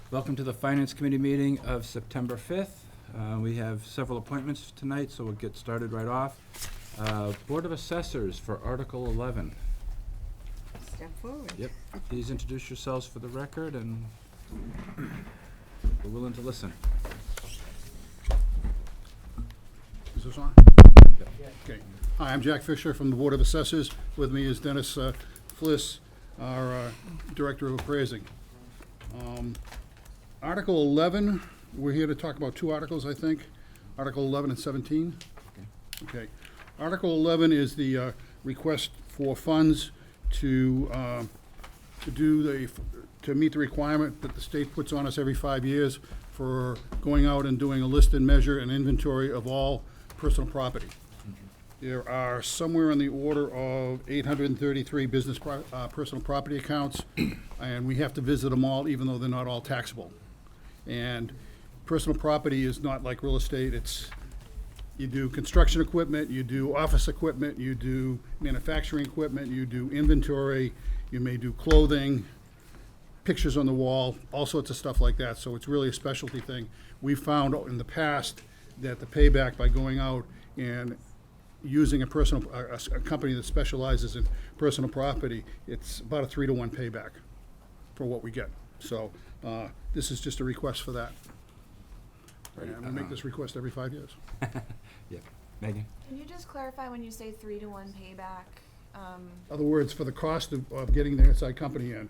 Welcome to the Finance Committee meeting of September 5th. We have several appointments tonight, so we'll get started right off. Board of Assessors for Article 11. Step forward. Yep. Please introduce yourselves for the record, and we're willing to listen. Is this on? Yep. Okay. Hi, I'm Jack Fisher from the Board of Assessors. With me is Dennis Fliss, our Director of Appraising. Article 11, we're here to talk about two articles, I think. Article 11 and 17. Okay. Article 11 is the request for funds to meet the requirement that the state puts on us every 5 years for going out and doing a list and measure and inventory of all personal property. There are somewhere in the order of 833 personal property accounts, and we have to visit them all, even though they're not all taxable. And personal property is not like real estate. You do construction equipment, you do office equipment, you do manufacturing equipment, you do inventory, you may do clothing, pictures on the wall, all sorts of stuff like that. So it's really a specialty thing. We found in the past that the payback by going out and using a company that specializes in personal property, it's about a 3-to-1 payback for what we get. So this is just a request for that. And we make this request every 5 years. Yep. Megan? Can you just clarify when you say 3-to-1 payback? In other words, for the cost of getting the outside company in,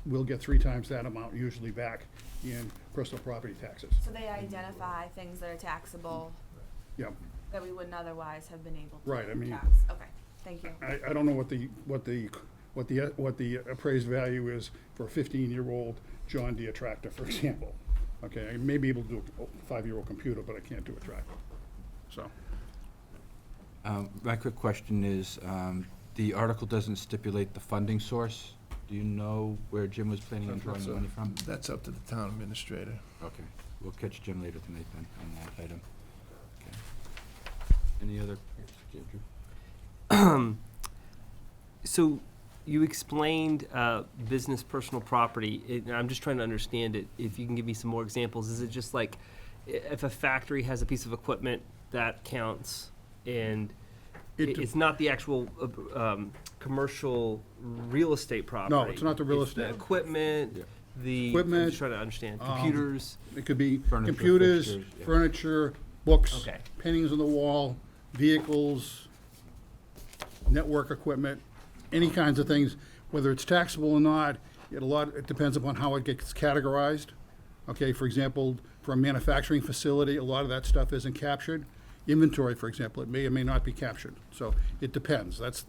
we'll get 3 times that amount usually back in personal property taxes. So they identify things that are taxable Yeah. that we wouldn't otherwise have been able to Right, I mean- tax. Okay, thank you. I don't know what the appraised value is for a 15-year-old John Deere tractor, for example. Okay, I may be able to do a 5-year-old computer, but I can't do a tractor. So, My quick question is, the article doesn't stipulate the funding source. Do you know where Jim was planning on drawing the money from? That's up to the town administrator. Okay, we'll catch Jim later tonight then on that item. Okay. Any other? Andrew? So you explained business personal property. I'm just trying to understand it. If you can give me some more examples, is it just like if a factory has a piece of equipment that counts, and it's not the actual commercial real estate property? No, it's not the real It's estate. The equipment. Yeah. I'm Equipment, just trying to understand. Computers. it could be Furniture, computers, fixtures, yeah. furniture, books, Okay. paintings on the wall, vehicles, network equipment, any kinds of things, whether it's taxable or not. It depends upon how it gets categorized. Okay, for example, for a manufacturing facility, a lot of that stuff isn't captured. Inventory, for example, it may or may not be captured. So it depends. That's.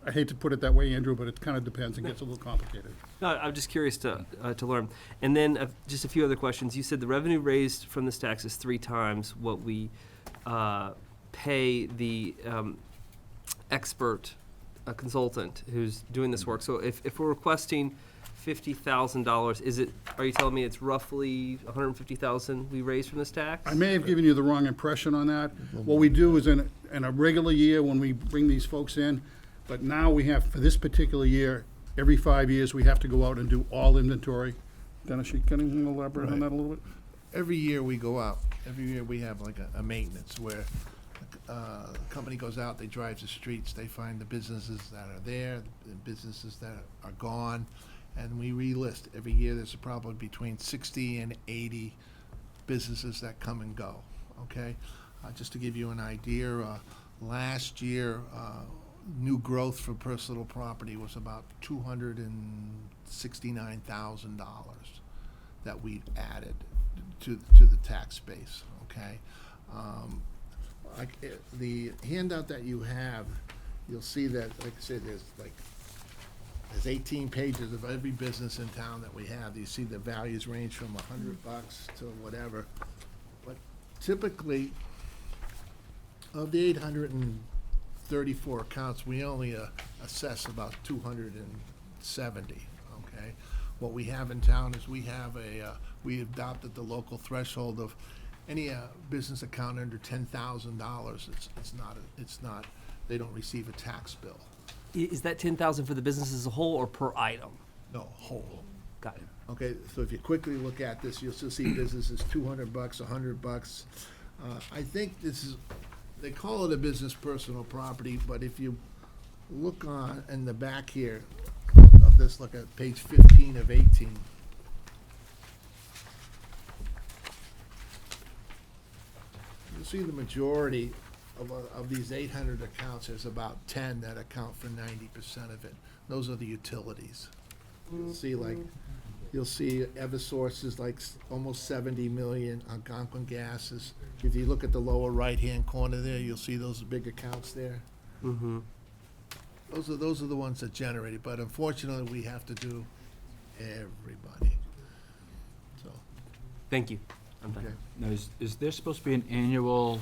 I hate to put it that way, Andrew, but it kind of depends and gets a little complicated. No, I'm just curious to learn. And then just a few other questions. You said the revenue raised from this tax is 3 times what we pay the expert consultant who's doing this work. So if we're requesting $50,000, are you telling me it's roughly $150,000 we raised from this tax? I may have given you the wrong impression on that. What we do is in a regular year when we bring these folks in, but now we have, for this particular year, every 5 years, we have to go out and do all inventory. Dennis, can you elaborate on that a little bit? Every year we go out, every year we have like a maintenance where a company goes out, they drive the streets, they find the businesses that are there, the businesses that are gone, and we relist. Every year there's probably between 60 and 80 businesses that come and go, okay? Just to give you an idea, last year, new growth for personal property was about $269,000 that we've added to the tax base, okay? The handout that you have, you'll see that, like I said, there's 18 pages of every business in town that we have. You see the values range from $100 to whatever. But typically, of the 834 accounts, we only assess about 270, okay? What we have in town is we adopted the local threshold of any business account under $10,000, it's not, they don't receive a tax bill. Is that 10,000 for the business as a whole or per item? No, whole. Got it. Okay, so if you quickly look at this, you'll still see businesses, $200, $100. I think this is, they call it a business personal property, but if you look on, in the back here of this, look at page 15 of 18. You'll see the majority of these 800 accounts, there's about 10 that account for 90% of it. Those are the utilities. You'll see you'll see Eversource is like almost 70 million, Algonquin Gas is, if you look at the lower right-hand corner there, you'll see those big accounts there. Mm-hmm. Those are the ones that generate it, but unfortunately, we have to do everybody. So, Thank you. I'm done. okay. Now, is there supposed to be an annual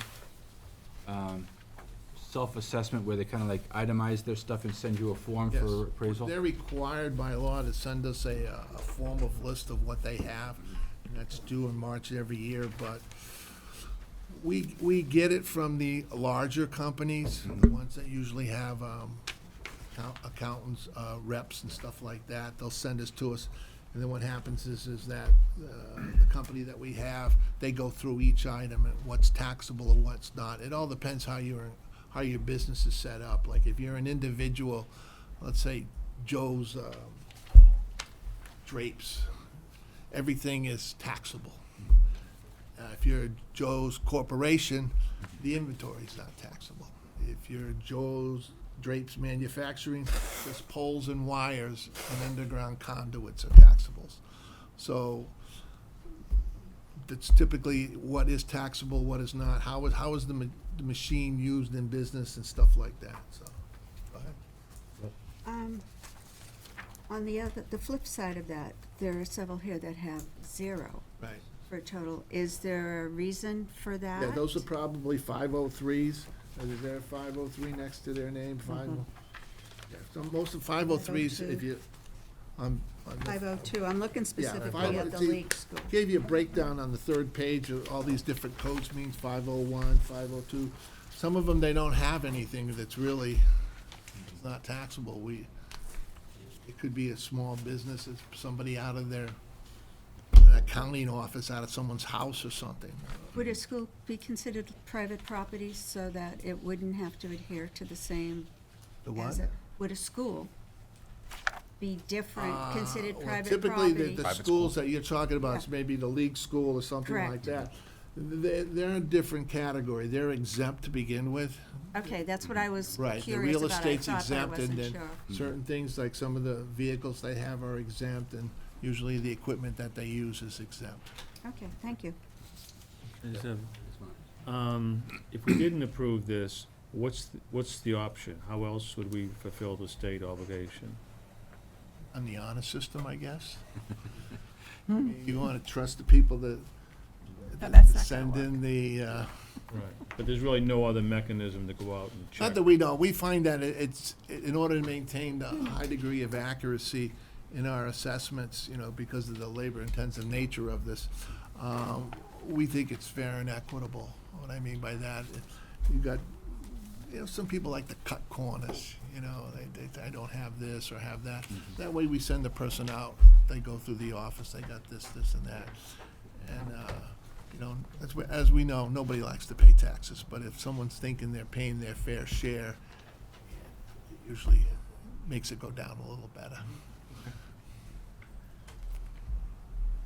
self-assessment where they kind of like itemize their stuff and send you a form Yes. for appraisal? They're required by law to send us a form of list of what they have, and that's due in March every year, but we get it from the larger companies, the ones that usually have accountants, reps and stuff like that. They'll send this to us, and then what happens is that the company that we have, they go through each item and what's taxable and what's not. It all depends how your business is set up. Like if you're an individual, let's say Joe's drapes, everything is taxable. If you're Joe's corporation, the inventory is not taxable. If you're Joe's Drapes Manufacturing, just poles and wires and underground conduits are taxables. So that's typically what is taxable, what is not, how is the machine used in business and stuff like that, so, go ahead. On the flip side of that, there are several here that have 0 Right. for total. Is there a reason for that? Yeah, those are probably 503s. Is there a 503 next to their name? Yeah, so most of 503s, if you, on the 502, I'm looking specifically at the 502. league school. Gave you a breakdown on the third page of all these different codes means, 501, 502. Some of them, they don't have anything that's really not taxable. It could be a small business, it's somebody out of their accounting office, out of someone's house or something. Would a school be considered private property so that it wouldn't have to adhere to the same The as what? would a school be different, considered Well, private typically, property? the Private schools that you're talking about, Yeah. is maybe the league school or something like Correct. that. They're in a different category. They're exempt to begin with. Okay, that's what I was Right, the curious real about. estate's I thought, but I exempt, and wasn't then sure. certain things, like some of the vehicles they have are exempt, and usually the equipment that they use is exempt. Okay, thank you. If we didn't approve this, what's the option? How else would we fulfill the state obligation? On the honor system, I guess. I mean, you want to trust the people that that's not gonna send in the, Right. But there's really no other mechanism to go out and check. not that we don't, we find that it's, in order to maintain the high degree of accuracy in our assessments, because of the labor-intensive nature of this, we think it's fair and equitable. What I mean by that, you've got, some people like to cut corners, I don't have this or have that. That way we send the person out, they go through the office, they got this, and that. And, as we know, nobody likes to pay taxes, but if someone's thinking they're paying their fair share, it usually makes it go down a little better.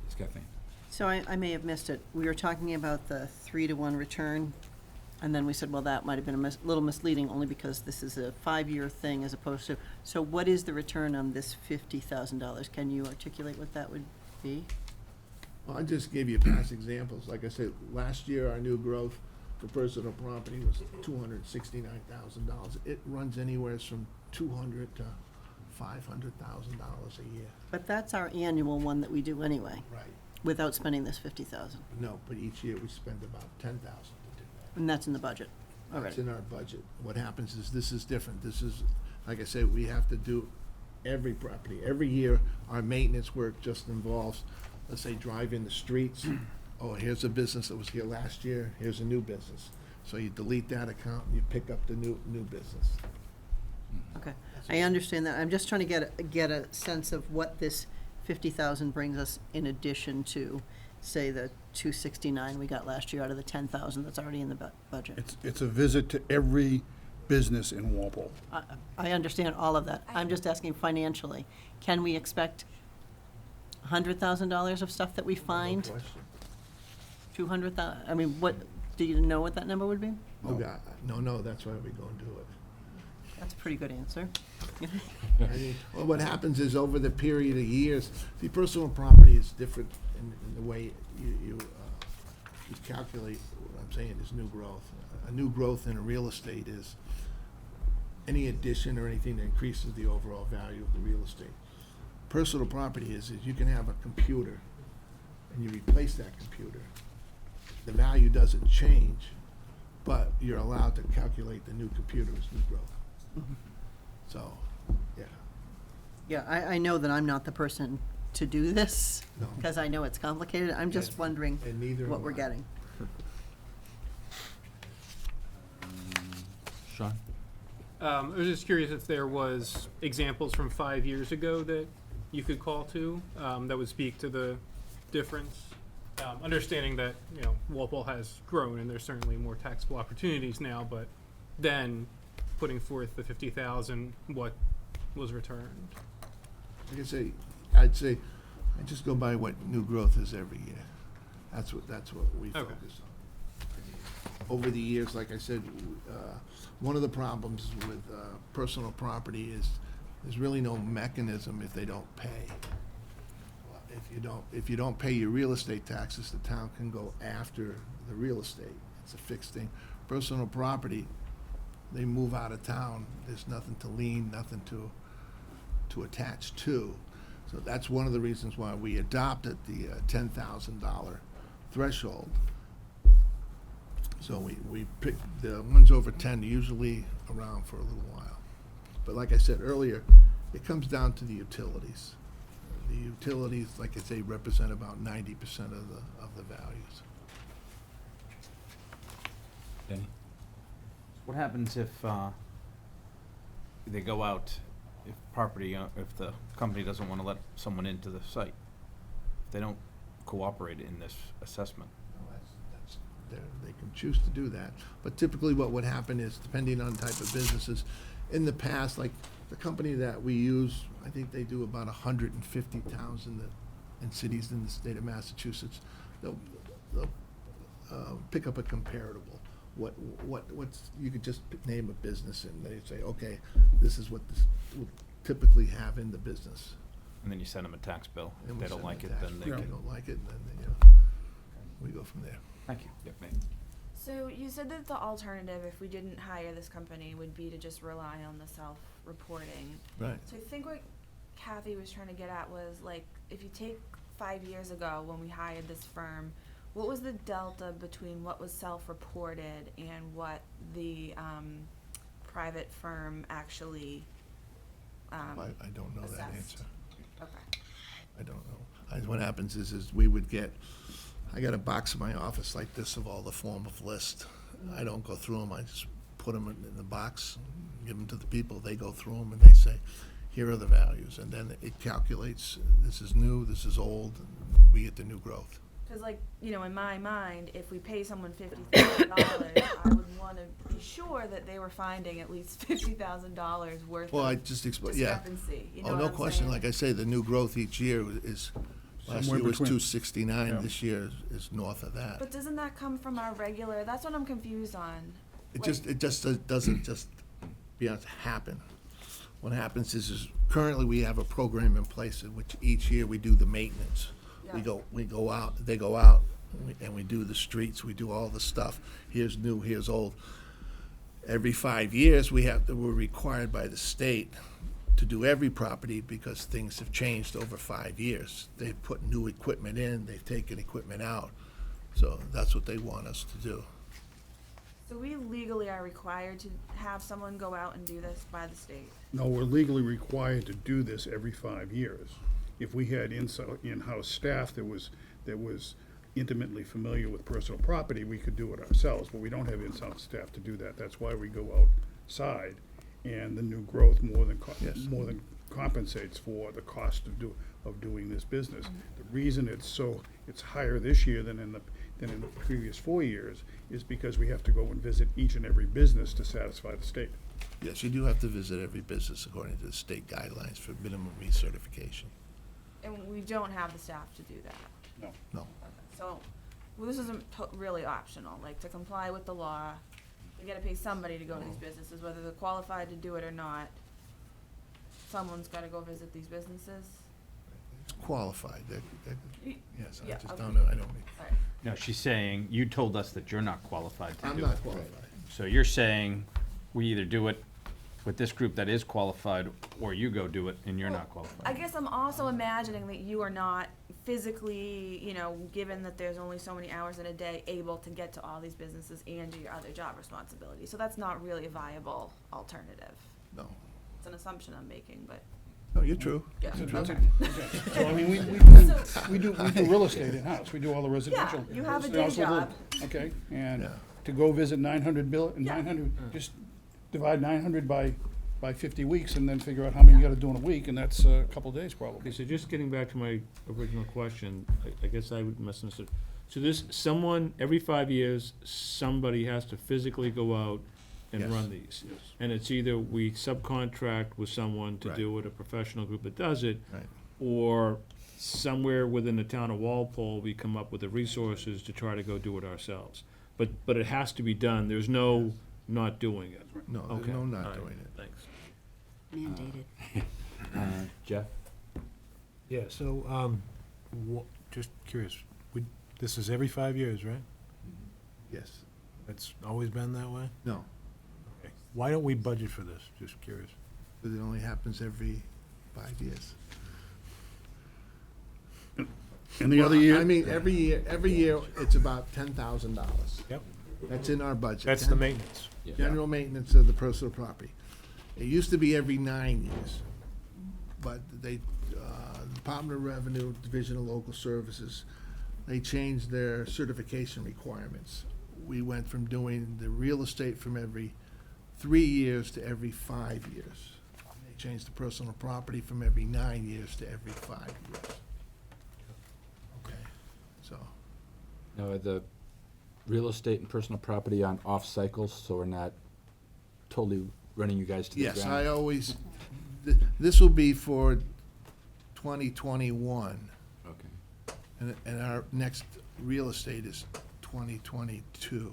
Stephanie? So I may have missed it. We were talking about the 3-to-1 return, and then we said, well, that might have been a little misleading, only because this is a 5-year thing as opposed to, so what is the return on this $50,000? Can you articulate what that would be? Well, I just gave you past examples. Like I said, last year, our new growth for personal property was $269,000. It runs anywhere from $200,000 to $500,000 a year. But that's our annual one that we do anyway, Right. without spending this $50,000. No, but each year we spend about $10,000 to do that. And that's in the budget It's already. in our budget. What happens is, this is different. This is, like I said, we have to do every property. Every year, our maintenance work just involves, let's say, driving the streets. Oh, here's a business that was here last year, here's a new business. So you delete that account, and you pick up the new business. Okay, I understand that. I'm just trying to get a sense of what this 50,000 brings us in addition to, say, the 269 we got last year out of the 10,000 that's already in the budget. It's a visit to every business in Walpole. I understand all of that. I'm just asking financially. Can we expect $100,000 of stuff that we find? No question. 200,000? I mean, what, do you know what that number would be? Oh, God, no, that's why we go and do it. That's a pretty good answer. I mean, well, what happens is over the period of years, the personal property is different in the way you calculate, what I'm saying is new growth. A new growth in a real estate is any addition or anything that increases the overall value of the real estate. Personal property is you can have a computer and you replace that computer. The value doesn't change, but you're allowed to calculate the new computer as new growth. So, yeah. Yeah, I know that I'm not the person to do this, No. because I know it's complicated. I'm just wondering And neither what am we're I. getting. Sean? I was just curious if there was examples from 5 years ago that you could call to, that would speak to the difference. Understanding that, you know, Walpole has grown and there's certainly more taxable opportunities now, but then putting forth the 50,000, what was returned? Like I say, I'd say, I just go by what new growth is every year. That's what we Okay. focus on. Over the years, like I said, one of the problems with personal property is there's really no mechanism if they don't pay. If you don't pay your real estate taxes, the town can go after the real estate. It's a fixed thing. Personal property, they move out of town, there's nothing to lien, nothing to attach to. So that's one of the reasons why we adopted the $10,000 threshold. So we pick the ones over 10, usually around for a little while. But like I said earlier, it comes down to the utilities. The utilities, like I say, represent about 90% of the values. Danny? What happens if they go out, if if the company doesn't want to let someone into the site? If they don't cooperate in this assessment? They can choose to do that. But typically what would happen is, depending on type of businesses, in the past, like the company that we use, I think they do about 150 towns in cities in the state of Massachusetts. They'll pick up a comparable. What's, you could just name a business and they say, okay, this is what this would typically have in the business. And then you send them a tax bill. And If we they don't send like them it, tax. then If they they can. don't like it, then we go from there. Thank you. Yep, mate. So you said that the alternative, if we didn't hire this company, would be to just rely on the self-reporting. Right. So I think what Kathy was trying to get at was, like, if you take 5 years ago when we hired this firm, what was the delta between what was self-reported and what the private firm actually I don't know that assessed? answer. Okay. I don't know. What happens is we would get, I got a box in my office like this of all the form of list. I don't go through them, I just put them in the box, give them to the people, they go through them and they say, here are the values. And then it calculates, this is new, this is old, and we get the new growth. Because, like, you know, in my mind, if we pay someone $50,000, I would want to be sure that they were finding at least $50,000 worth Well, I of just explained, yeah. discrepancy. You know Oh, what no I'm question, saying? like I say, the new growth each year is, last Somewhere year was between. 269, Yeah. this year is north of that. But doesn't that come from our regular? That's what I'm confused on. It Like- just doesn't just happen. What happens is currently we have a program in place in which each year we do the maintenance. We Yeah. go out, they go out, and we do the streets, we do all the stuff. Here's new, here's old. Every 5 years, we're required by the state to do every property because things have changed over 5 years. They've put new equipment in, they've taken equipment out. So that's what they want us to do. So we legally are required to have someone go out and do this by the state. No, we're legally required to do this every 5 years. If we had in-house staff that was intimately familiar with personal property, we could do it ourselves, but we don't have in-house staff to do that. That's why we go outside, and the new growth Yes. more than compensates for the cost of doing this business. The reason it's higher this year than in the previous 4 years is because we have to go and visit each and every business to satisfy the state. Yes, you do have to visit every business according to the state guidelines for minimum recertification. And we don't have the staff to do that. No. So, well, this isn't really optional, like, to comply with the law, we gotta pay somebody to go to these businesses, whether they're qualified to do it or not. Someone's gotta go visit these businesses. Qualified, Y- yes, I Yeah, just okay. don't know, I don't, Alright. No, she's saying, you told us that you're not qualified to do it. I'm not qualified. So you're saying, we either do it with this group that is qualified, or you go do it and you're not I qualified. guess I'm also imagining that you are not physically, given that there's only so many hours in a day, able to get to all these businesses and do your other job responsibilities. So that's not really a viable alternative. No. It's an assumption I'm making, but, No, you're true. yeah, You're true. okay. So, I mean, we do real estate in-house, we do all the residential. you have a residential day household, job. Okay, and Yeah. to go visit 900 Yeah. just divide 900 by 50 weeks and then figure out how many you gotta do in a week, and that's a couple of days Okay, probably. so just getting back to my original question, I guess I would misunderstood. So every 5 years, somebody has to physically go out and Yes. run these. And it's either we subcontract with someone to Right. do it, a professional group that does it, Right. or somewhere within the town of Walpole, we come up with the resources to try to go do it ourselves. But it has to be done, there's no not doing it. No, there's Okay, no all not right, doing it. Thanks. Mandated. Jeff? Yeah, so, just curious, this is every 5 years, right? Yes. It's always been that way? No, Okay. Why don't we budget for this? Just curious. because it only happens every 5 years. And the other year. I mean, every year, it's about $10,000. Yep. That's in our budget. That's the maintenance. General maintenance of the personal property. It used to be every 9 years, but Department of Revenue, Division of Local Services, they changed their certification requirements. We went from doing the real estate from every 3 years to every 5 years. They changed the personal property from every 9 years to every 5 years. Okay, so, Now, are the real estate and personal property on off cycles, so we're not totally running you guys to the ground? yes, I always, this will be for 2021. Okay. And our next real estate is 2022.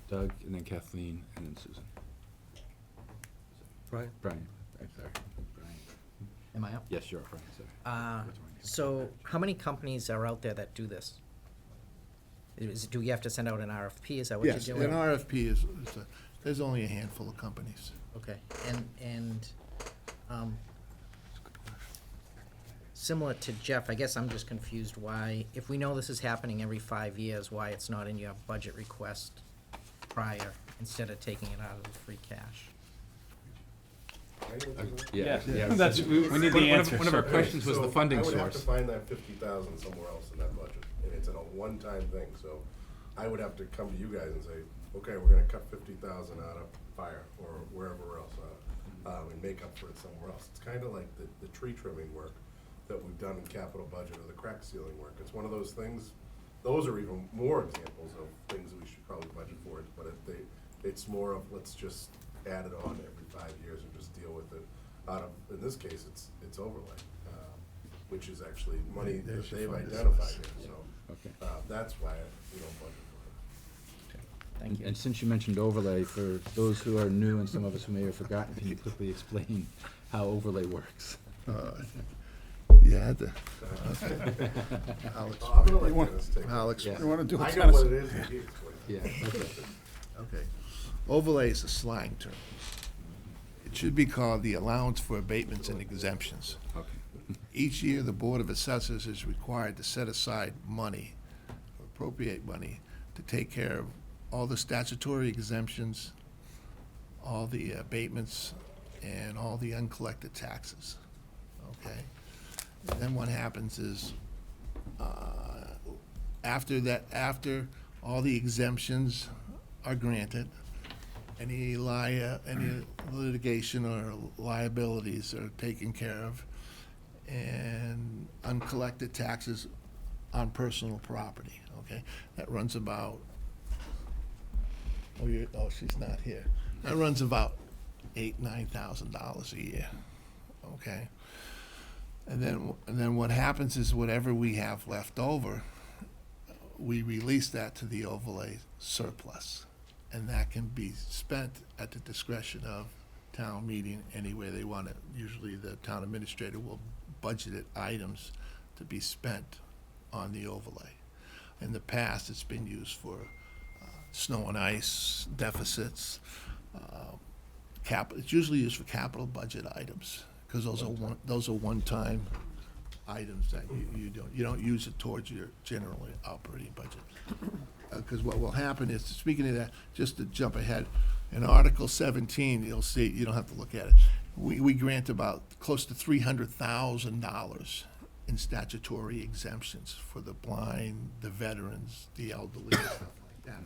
Doug, and then Kathleen, and then Susan. Right. Brian, I'm sorry. Brian. Am I up? Yes, you're up, Brian, sorry. So how many companies are out there that do this? Do we have to send out an RFP? Is that what you're Yes, doing? an RFP there's only a handful of companies. Okay, similar to Jeff, I guess I'm just confused why, if we know this is happening every 5 years, why it's not in your budget request prior, instead of taking it out of the free cash? Yeah, Yeah, yeah. that's- we need the answer, One of our so- questions was the funding I would have to source. find that 50,000 somewhere else in that budget, and it's a one-time thing, so I would have to come to you guys and say, okay, we're gonna cut 50,000 out of fire, or wherever else, and make up for it somewhere else. It's kinda like the tree trimming work that we've done in capital budget, or the crack sealing work. It's one of those things, those are even more examples of things that we should probably budget for, but it's more of, let's just add it on every 5 years and just deal with it out of, in this case, it's overlay, which is actually money They that should they've fund this. identified here, so, Okay. that's why we don't budget for it. Thank you. And since you mentioned overlay, for those who are new and some of us who may have forgotten, can you quickly explain how overlay works? Yeah, Alex, I'm gonna let Dennis take it. Alex, Yeah. You wanna do I it, know Dennis? what it is, and he explains it. Yeah, okay. okay. Overlay is a slang term. It should be called the allowance for abatements and exemptions. Okay. Each year, the Board of Assessors is required to set aside money, or appropriate money, to take care of all the statutory exemptions, all the abatements, and all the uncollected taxes, okay? And then what happens is, after all the exemptions are granted. Any litigation or liabilities are taken care of, and uncollected taxes on personal property, okay? That runs about, she's not here. That runs about $8,000-9,000 a year, okay? And then what happens is whatever we have left over, we release that to the overlay surplus. And that can be spent at the discretion of town meeting any way they want it. Usually the town administrator will budget items to be spent on the overlay. In the past, it's been used for snow and ice deficits. It's usually used for capital budget items, because those are one-time items that you don't use it towards your general operating budget. Because what will happen is, speaking of that, just to jump ahead, in Article 17, you'll see, you don't have to look at it, we grant about close to $300,000 in statutory exemptions for the blind, the veterans, the elderly, stuff like that.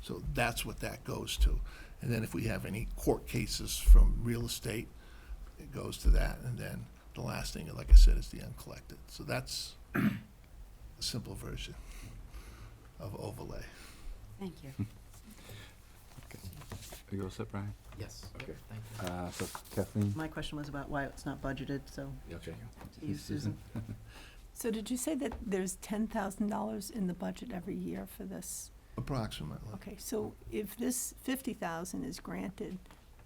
So that's what that goes to. And then if we have any court cases from real estate, it goes to that. And then the last thing, like I said, is the uncollected. So that's a simple version of overlay. Thank you. Are you all set, Brian? Yes. Okay. Thank you. So Kathleen? My question was about why it's not budgeted, so Okay. to you, Susan. So did you say that there's $10,000 in the budget every year for this? Approximately. Okay, so if this 50,000 is granted,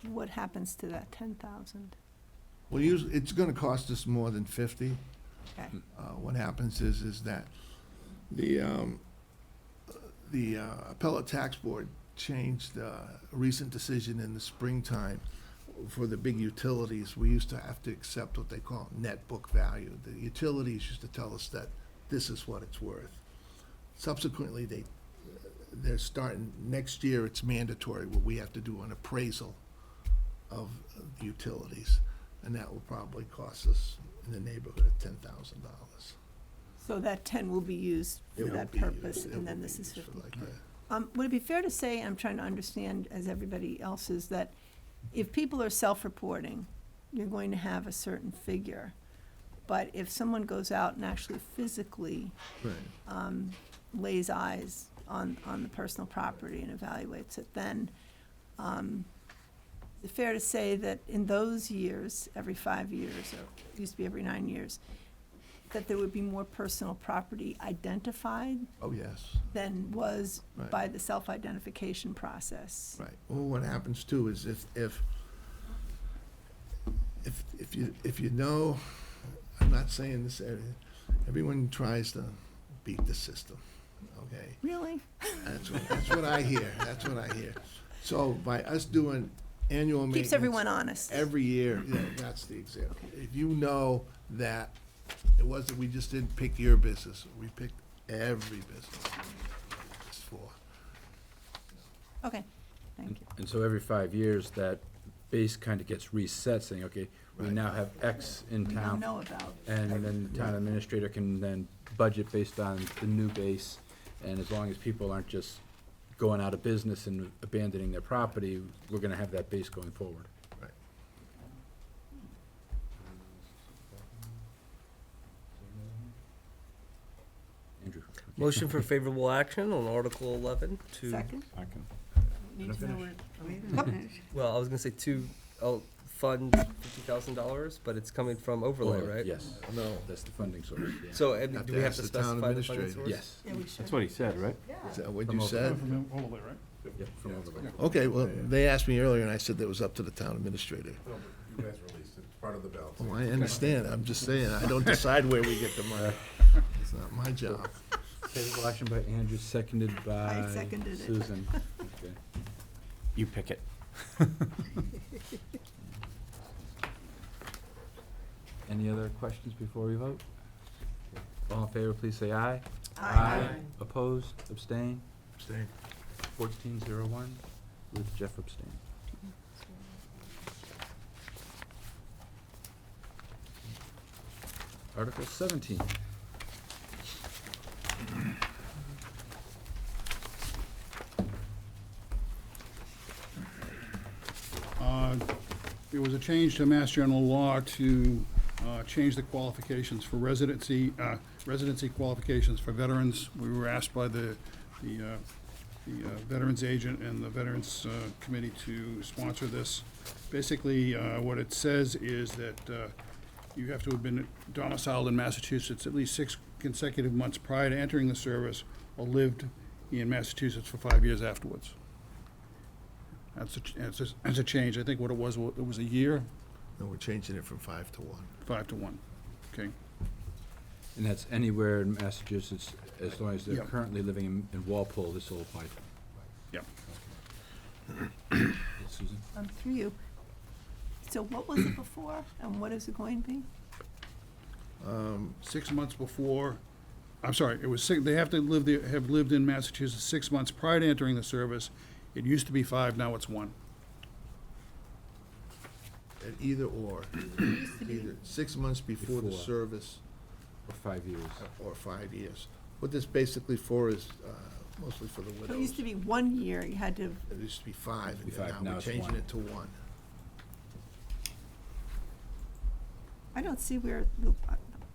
what happens to that 10,000? Well, usually, it's gonna cost us more than 50. Okay, What happens is that the appellate tax board changed a recent decision in the springtime for the big utilities. We used to have to accept what they call net book value. The utilities used to tell us that this is what it's worth. Subsequently, they're starting, next year it's mandatory where we have to do an appraisal of the utilities, and that will probably cost us in the neighborhood of $10,000. so that 10 will be used for It will that be purpose, used- it and then will this be is used for 50. like that. Would it be fair to say, I'm trying to understand, as everybody else is, that if people are self-reporting, you're going to have a certain figure, but if someone goes out and actually physically Right. lays eyes on the personal property and evaluates it, then is it fair to say that in those years, every 5 years, or it used to be every 9 years, that there would be more personal property identified Oh, yes. than was Right. by the self-identification process? Right. Well, what happens too is if you know, I'm not saying this, everyone tries to beat the system, okay? Really? That's what I hear, that's what I hear. So by us doing annual maintenance. Keeps everyone honest. Every year, yeah, that's the example. If you know that it wasn't, we just didn't pick your business, we picked every business. It's for. Okay, thank you. And so every 5 years, that base kind of gets reset, saying, okay, we Right. now have X in We don't town. know about. And then the town administrator can then budget based on the new base. And as long as people aren't just going out of business and abandoning their property, we're gonna have that base going forward. Right. Andrew? Motion for favorable action on Article 11 to. Second? Need to know where, Well, I was gonna say fund $50,000, but it's coming from overlay, Or- right? Yes, No. that's the funding source, yeah. So, Have do to we have ask to the town specify the funding administrator. source? Yes, Yeah, we should. That's what he said, right? Is that what From you over. said? Overlay, right? yep, from overlay. Okay, well, they asked me earlier, and I said that was up to the town administrator. No, but you guys released it, it's part of the balance. Oh, I understand, I'm just saying, I don't decide where we get the money. It's not my job. Favorable action by Andrew, seconded by seconded it. Susan. Okay. You pick it. Any other questions before we vote? All in favor, please say aye. Aye. Opposed, abstain? Abstain. 1401, with Jeff abstain. Article 17. change to Mass General Law to change the qualifications for residency qualifications for veterans. We were asked by the Veterans Agent and the Veterans Committee to sponsor this. Basically, what it says is that you have to have been domiciled in Massachusetts at least 6 consecutive months prior to entering the service or lived in Massachusetts for 5 years afterwards. That's a change. I think what it was a year, No, we're changing it from 5 to 1. 5 to 1. Okay. And that's anywhere in Massachusetts, as long as they're Yep. currently living in Walpole, this will apply to. Yep. Yes, Susan? Through you. So what was it before, and what is it going to be? 6 months before, I'm sorry, it was they have to have lived in Massachusetts 6 months prior to entering the service. It used to be 5, now it's 1. And either or, either 6 months before the Before. service For 5 years. or 5 years. What this basically for is mostly for the So widows. it used to be 1 year, you had to, It used to be 5, and 5, now now we're it's changing 1. it to 1. I don't see where,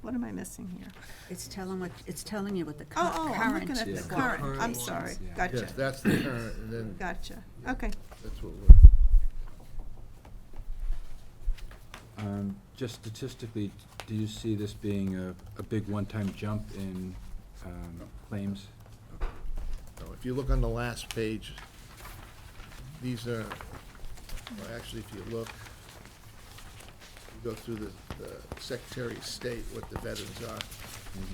what am I missing here? It's telling you what the Oh, I'm current. looking at Yeah. the current, I'm Current sorry, ones, yeah. gotcha, Yes, that's the current, and then gotcha, okay. that's what we're, Just statistically, do you see this being a big one-time jump in claims? no, if you look on the last page, these are, well, actually, if you look, you go through the Secretary of State, what the veterans are.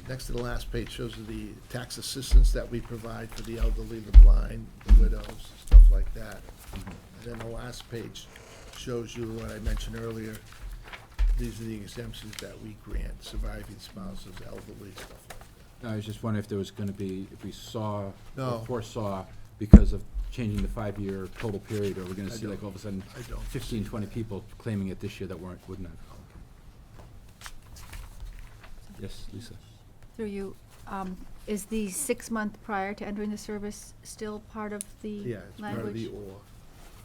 Next to the last page shows you the tax assistance that we provide for the elderly, the blind, the widows, stuff like that. And then the last page shows you what I mentioned earlier. These are the exemptions that we grant, surviving spouses, elderly, stuff like that. No, I was just wondering if there was gonna be, if we saw, No. or foresaw, because of changing the 5-year total period, or we're gonna I see like don't. all of a sudden I don't 15, see 20 that. people claiming it this year that wouldn't have. Yes, Lisa? Through you, is the 6-month prior to entering the service still part of the Yeah, it's part of the language? or,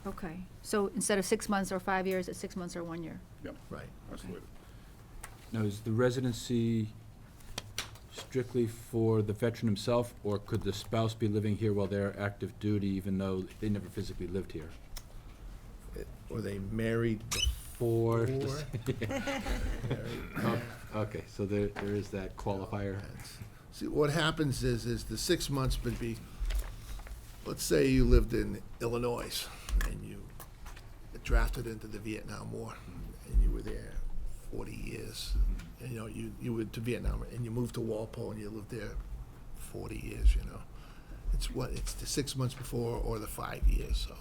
Okay, so instead of 6 months or 5 years, it's 6 months or 1 year? right. Absolutely. Now, is the residency strictly for the veteran himself, or could the spouse be living here while they're active duty, even though they never physically lived here? Were they married Or, before? Oh, okay, so there is that qualifier. See, what happens is the 6 months would be, let's say you lived in Illinois and you drafted into the Vietnam War and you were there 40 years. And, you know, you went to Vietnam and you moved to Walpole and you lived there 40 years, you know. It's the 6 months before or the 5 years, so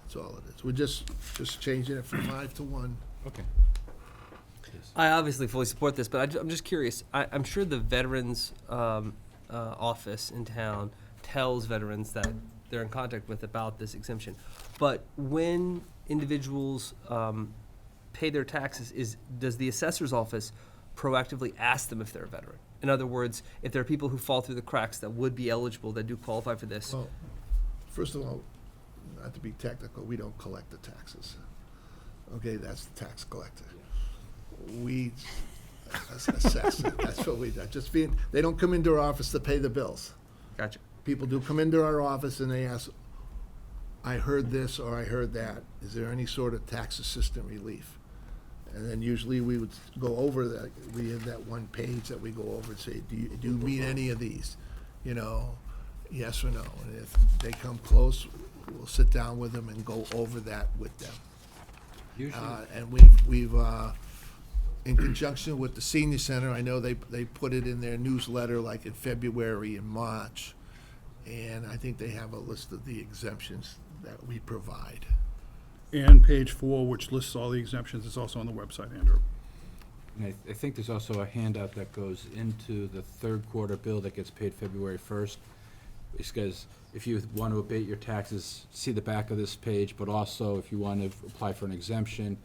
that's all it is. We're just changing it from 5 to 1. Okay. I obviously fully support this, but I'm just curious. I'm sure the veterans office in town tells veterans that they're in contact with about this exemption. But when individuals pay their taxes, does the assessor's office proactively ask them if they're a veteran? In other words, if there are people who fall through the cracks that would be eligible, that do qualify for this, Well, first of all, not to be technical, we don't collect the taxes. Okay, that's the tax collector. We assess it, that's what we do. They don't come into our office to pay the bills. gotcha. People do come into our office and they ask, I heard this or I heard that, is there any sort of tax assistant relief? And then usually we would go over that, we have that one page that we go over and say, do you meet any of these? You know, yes or no? And if they come close, we'll sit down with them and go over that with them. Usually, And we've in conjunction with the senior center, I know they put it in their newsletter like in February and March. And I think they have a list of the exemptions that we provide. And page 4, which lists all the exemptions, is also on the website, Andrew. and I think there's also a handout that goes into the third quarter bill that gets paid February 1st. Because if you want to abate your taxes, see the back of this page, but also if you want to apply for an exemption,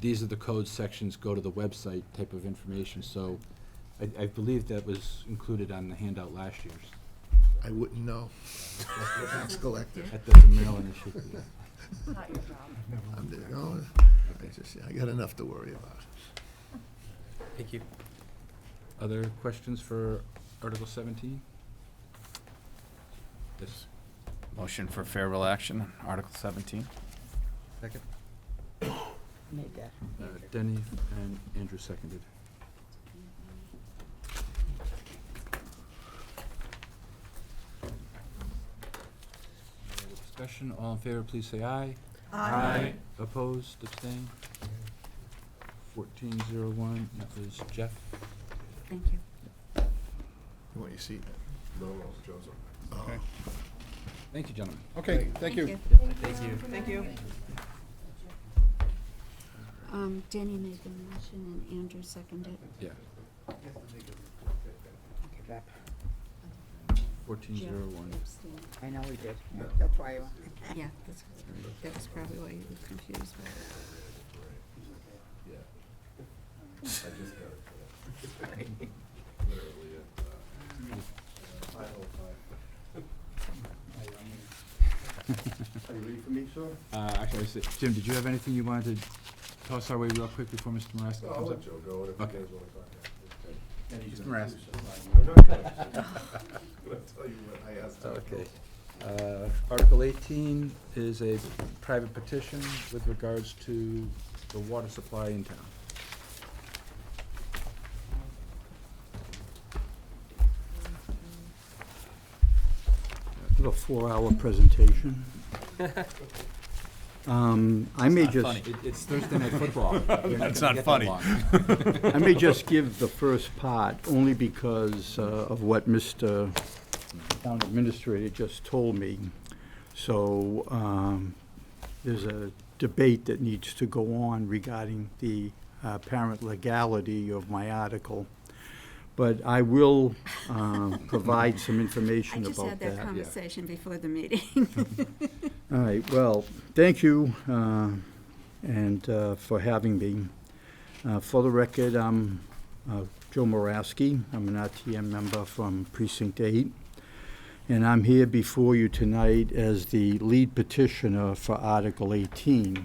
these are the code sections, go to the website type of information. So I believe that was included on the handout last year's. I wouldn't know. That's the tax collector. That's a Maryland issue. Not your job. I'm the- no, I got enough to worry about. Thank you. Other questions for Article 17? Yes. Motion for favorable action on Article 17. Second. Made that. Denny and Andrew seconded. Any other discussion? All in favor, please say aye. Aye. Opposed, abstained? 1401, that was Jeff. Thank you. You want your seat? No, Joseph. Okay. Thank you, gentlemen. Okay, thank you. Thank you. Thank you. Danny made the motion and Andrew seconded. Yeah. 1401. Abstained. I know we did. That's why. Yeah, that's probably why you were confused. I just got it. Literally at 5:05. Are you ready for me, sir? Actually, I said, Jim, did you have anything you wanted to toss our way real quick before Mr. Marasco I'll comes let up? Joe go, and if you Okay. guys wanna talk after. Mr. Marasco. I'm not gonna tell you what I asked. Joe. Okay. Article 18 is a private petition with regards to the water supply in town. I have a 4-hour presentation. I may just, It's Thursday night football. That's not funny. I may just give the first part, only because of what Mr. Town Administrator just told me. So, there's a debate that needs to go on regarding the apparent legality of my article. But I will provide some I information just about had that. that conversation before the meeting. All right, well, thank you, and for having me. For the record, I'm Joe Moraski. I'm an RTM member from Precinct 8, and I'm here before you tonight as the lead petitioner for Article 18.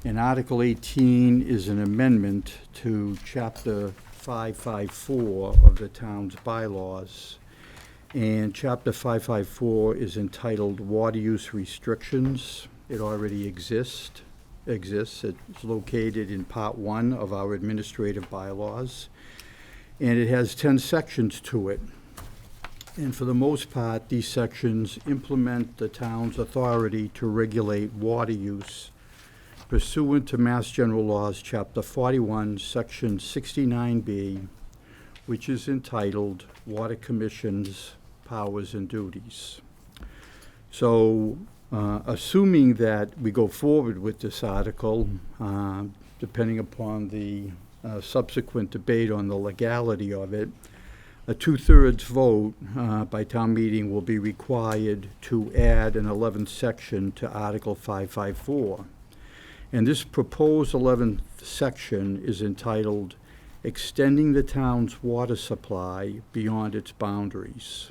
And Article 18 is an amendment to Chapter 554 of the town's bylaws. And Chapter 554 is entitled Water Use Restrictions. It already exists. It's located in Part 1 of our administrative bylaws. And it has 10 sections to it. And for the most part, these sections implement the town's authority to regulate water use pursuant to Mass General Laws, Chapter 41, Section 69B, which is entitled Water Commission's Powers and Duties. So, assuming that we go forward with this article, depending upon the subsequent debate on the legality of it, a 2/3 vote by town meeting will be required to add an 11th section to Article 554. And this proposed 11th section is entitled Extending the Town's Water Supply Beyond Its Boundaries.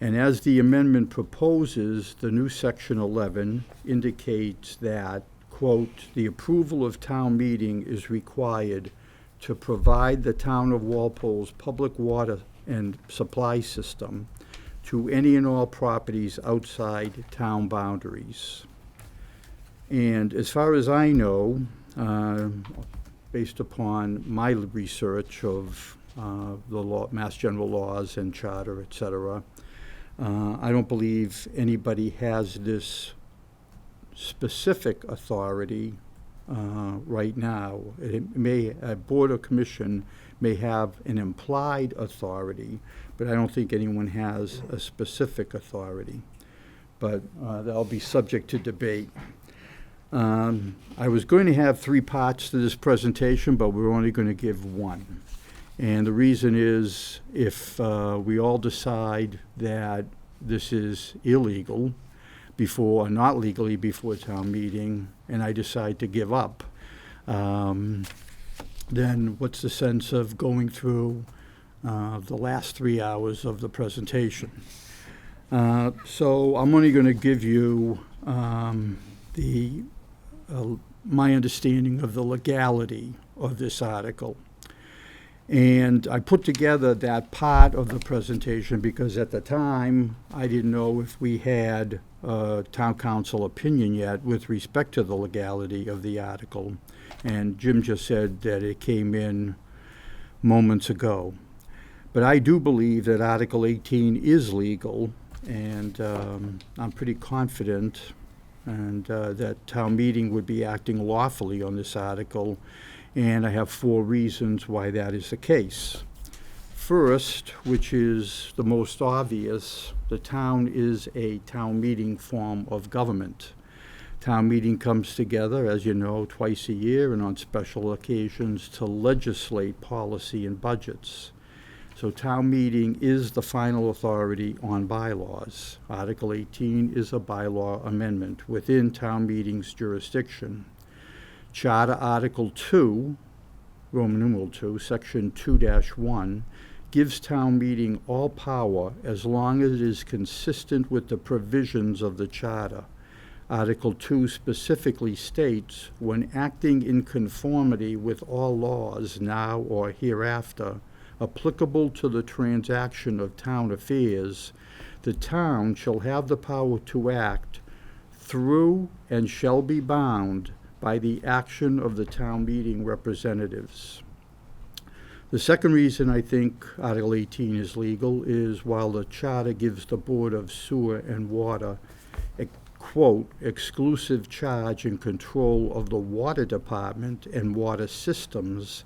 And as the amendment proposes, the new Section 11 indicates that, quote, the approval of town meeting is required to provide the town of Walpole's public water and supply system to any and all properties outside town boundaries. And as far as I know, based upon my research of the law, Mass General Laws and Charter, et cetera, I don't believe anybody has this specific authority right now. A board or commission may have an implied authority, but I don't think anyone has a specific authority. But that'll be subject to debate. I was going to have 3 parts to this presentation, but we're only going to give one. And the reason is, if we all decide that this is illegal before, or not legally before town meeting, and I decide to give up, then what's the sense of going through the last 3 hours of the presentation? So I'm only going to give you the my understanding of the legality of this article. And I put together that part of the presentation because at the time, I didn't know if we had a town council opinion yet with respect to the legality of the article. And Jim just said that it came in moments ago. But I do believe that Article 18 is legal, and I'm pretty confident and that town meeting would be acting lawfully on this article, and I have 4 reasons why that is the case. First, which is the most obvious, the town is a town meeting form of government. Town meeting comes together, as you know, twice a year and on special occasions to legislate policy and budgets. So town meeting is the final authority on bylaws. Article 18 is a bylaw amendment within town meeting's jurisdiction. Charter Article 2, Roman numeral 2, Section 2-1, gives town meeting all power as long as it is consistent with the provisions of the charter. Article 2 specifically states, when acting in conformity with all laws now or hereafter applicable to the transaction of town affairs, the town shall have the power to act through and shall be bound by the action of the town meeting representatives. The second reason I think Article 18 is legal is while the charter gives the Board of Sewer and Water a, quote, exclusive charge and control of the water department and water systems,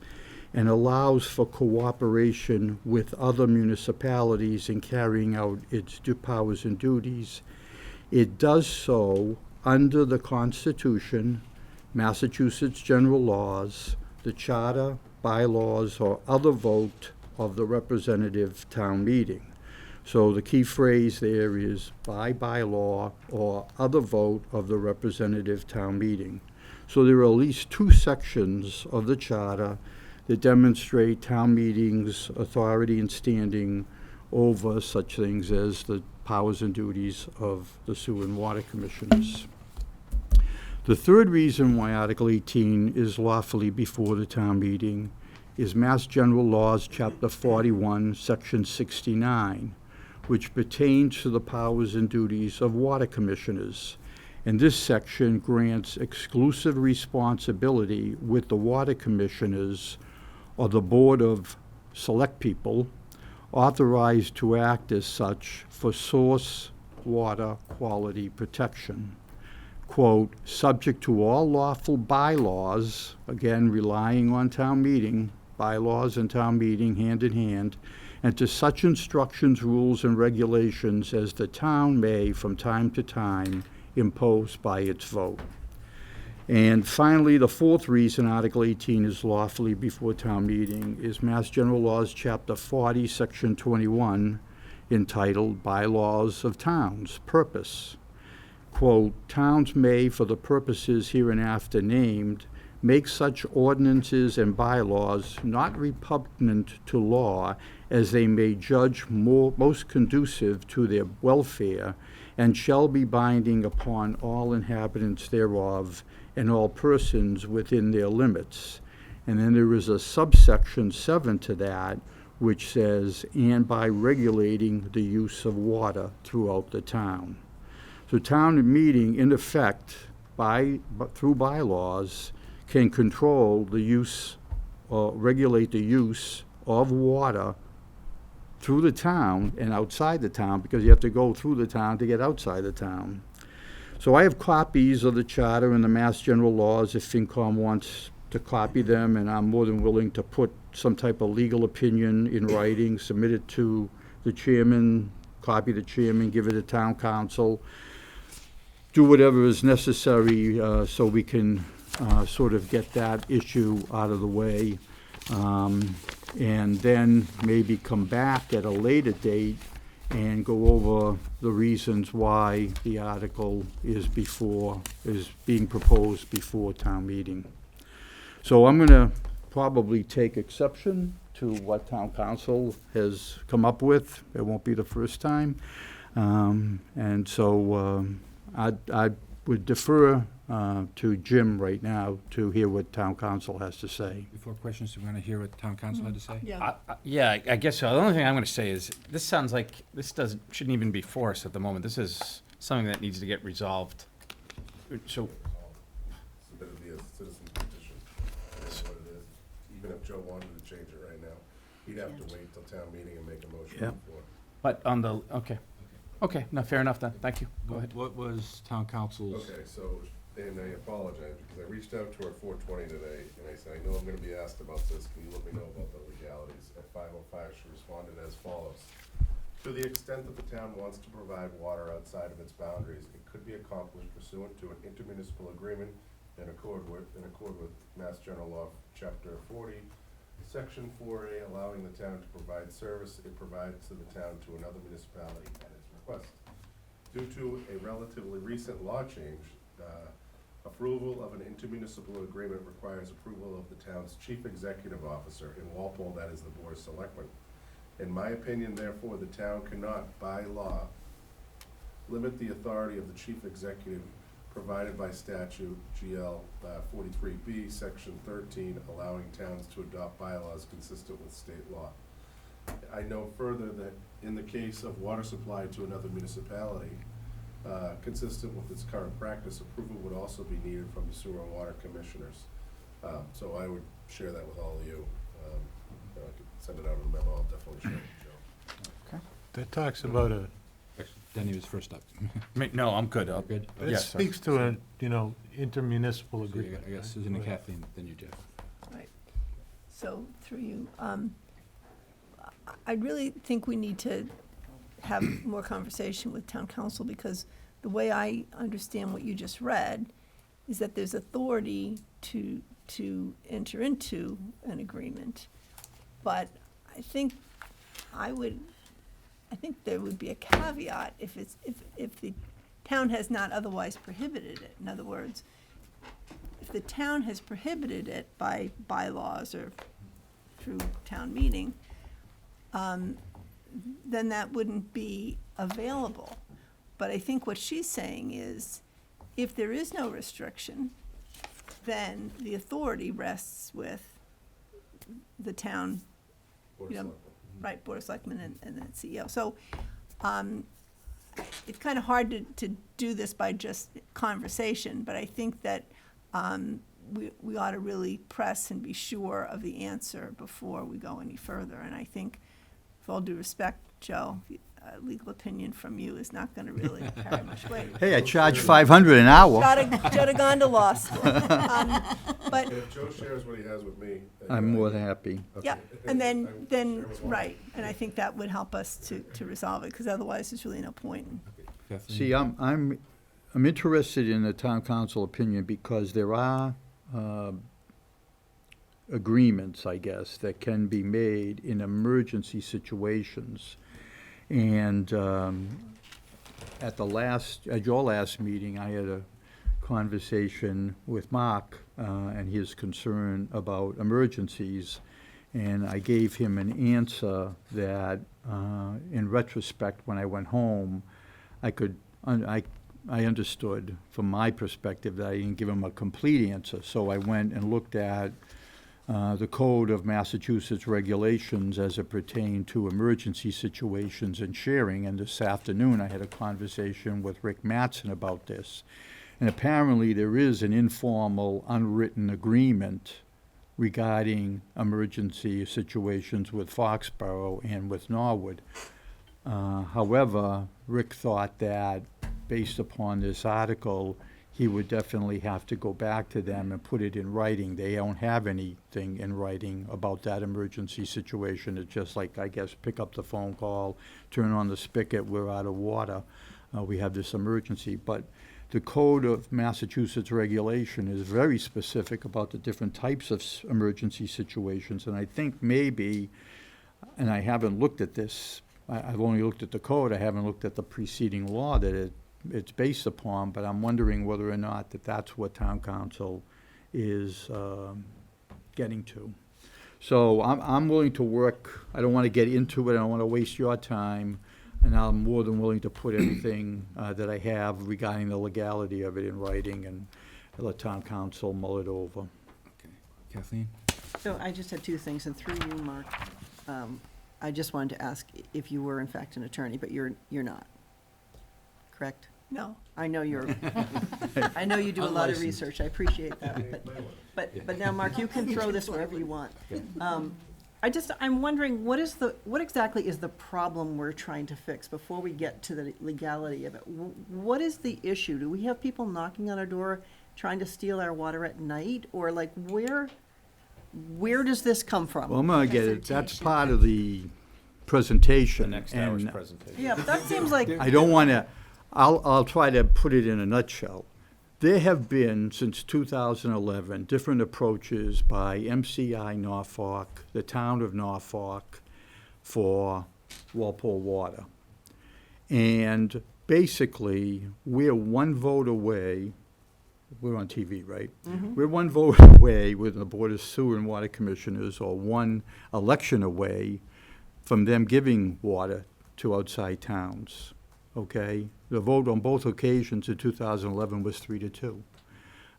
and allows for cooperation with other municipalities in carrying out its powers and duties, it does so under the Constitution, Massachusetts general laws, the charter, bylaws, or other vote of the representative town meeting. So the key phrase there is by bylaw or other vote of the representative town meeting. So there are at least 2 sections of the charter that demonstrate town meeting's authority and standing over such things as the powers and duties of the sewer and water commissioners. The third reason why Article 18 is lawfully before the town meeting is Mass General Laws, Chapter 41, Section 69, which pertains to the powers and duties of water commissioners. And this section grants exclusive responsibility with the water commissioners or the Board of Select People authorized to act as such for source water quality protection. Quote, subject to all lawful bylaws, again relying on town meeting, bylaws and town meeting hand in hand, and to such instructions, rules, and regulations as the town may from time to time impose by its vote. And finally, the fourth reason Article 18 is lawfully before town meeting is Mass General Laws, Chapter 40, Section 21, entitled Bylaws of Towns, Purpose. Quote, towns may, for the purposes hereinafter named, make such ordinances and bylaws not repugnant to law as they may judge most conducive to their welfare, and shall be binding upon all inhabitants thereof and all persons within their limits. And then there is a subsection 7 to that, which says, and by regulating the use of water throughout the town. So town meeting, in effect, through bylaws, can control the use or regulate the use of water through the town and outside the town, because you have to go through the town to get outside the town. So I have copies of the charter and the Mass General Laws if FinCom wants to copy them, and I'm more than willing to put some type of legal opinion in writing, submit it to the chairman, copy the chairman, give it to town council, do whatever is necessary so we can sort of get that issue out of the way, and then maybe come back at a later date and go over the reasons why the article is being proposed before town meeting. So I'm gonna probably take exception to what town council has come up with. It won't be the first time. And so I would defer to Jim right now to hear what town council has to say. Before questions, do we want to hear what town council had to say? Yeah. Yeah, I guess so. The only thing I'm gonna say is, this sounds like, shouldn't even be forced at the moment. This is something that needs to get resolved. So, Submitted via citizen petition. That's what it is. Even if Joe wanted to change it right now, he'd have to wait till town meeting and make a motion Yep. before. but on the, okay, no, fair enough then, thank you, go ahead. What was town council's? Okay, so, and I apologize, because I reached out to her at 4:20 today, and I said, I know I'm gonna be asked about this, can you let me know about the legalities? At 5:05, she responded as follows. To the extent that the town wants to provide water outside of its boundaries, it could be accomplished pursuant to an intermunicipal agreement in accord with Mass General Law, Chapter 40, Section 4A, allowing the town to provide service it provides to the town to another municipality at its request. Due to a relatively recent law change, approval of an intermunicipal agreement requires approval of the town's chief executive officer. In Walpole, that is the Board of Selectmen. In my opinion, therefore, the town cannot, by law, limit the authority of the chief executive provided by statute, GL 43B, Section 13, allowing towns to adopt bylaws consistent with state law. I know further that in the case of water supply to another municipality, consistent with its current practice, approval would also be needed from the sewer and water commissioners. So I would share that with all of you. I could send it out in a memo, I'll definitely share it with Joe. That talks about a, Denny was first up. No, I'm good, Good? that Yes, sir. speaks to a, intermunicipal So agreement. I guess Susan and Kathleen, then you, Jeff. Right. So through you, I really think we need to have more conversation with town council, because the way I understand what you just read is that there's authority to enter into an agreement. But I think there would be a caveat if the town has not otherwise prohibited it. In other words, if the town has prohibited it by bylaws or through town meeting, then that wouldn't be available. But I think what she's saying is, if there is no restriction, then the authority rests with the town, Board of you know, Selectmen. right, Board of Selectmen and then CEO. So, it's kind of hard to do this by just conversation, but I think that, we ought to really press and be sure of the answer before we go any further. And I think, with all due respect, Joe, legal opinion from you is not gonna really carry much weight. Hey, I charge $500 an hour. Should've gone to law school. But, If Joe shares what he has with me. I'm more than happy. yeah, Okay. and I then, will share with all. right, and I think that would help us to resolve it, because otherwise there's really no point in. Kathleen? See, I'm interested in the town council opinion because there are agreements, I guess, that can be made in emergency situations. And at your last meeting, I had a conversation with Mark and his concern about emergencies. And I gave him an answer that, in retrospect, when I went home, I understood from my perspective that I didn't give him a complete answer. So I went and looked at the Code of Massachusetts regulations as it pertained to emergency situations and sharing. And this afternoon, I had a conversation with Rick Mattson about this. And apparently, there is an informal, unwritten agreement regarding emergency situations with Foxborough and with Norwood. However, Rick thought that, based upon this article, he would definitely have to go back to them and put it in writing. They don't have anything in writing about that emergency situation. It's just like, I guess, pick up the phone call, turn on the spigot, we're out of water, we have this emergency. But the Code of Massachusetts regulation is very specific about the different types of emergency situations. And I think maybe, and I haven't looked at this, I've only looked at the code, I haven't looked at the preceding law that it's based upon, but I'm wondering whether or not that's what town council is getting to. So I'm willing to work, I don't want to get into it, I don't want to waste your time. and I'm more than willing to put everything that I have regarding the legality of it in writing and let town council mull it over. Kathleen? So I just had two things, and through you, Mark, I just wanted to ask if you were in fact an attorney, but you're not, correct? No. I know you're, I know you do a lot of Unlicensed. research, I appreciate that, but now, Mark, you can throw this wherever you want. I'm wondering, what exactly is the problem we're trying to fix before we get to the legality of it? What is the issue? Do we have people knocking on our door trying to steal our water at night, or like, where does this come from? Well, I'm gonna get it, that's part of the presentation. The next hour's and presentation. Yeah, but that seems like, I don't wanna, I'll try to put it in a nutshell. There have been, since 2011, different approaches by MCI Norfolk, the town of Norfolk, for Walpole Water. And basically, we're one vote away, we're on TV, right? We're one vote away with the Board of Sewer and Water Commissioners, or one election away from them giving water to outside towns, okay? The vote on both occasions in 2011 was 3-2,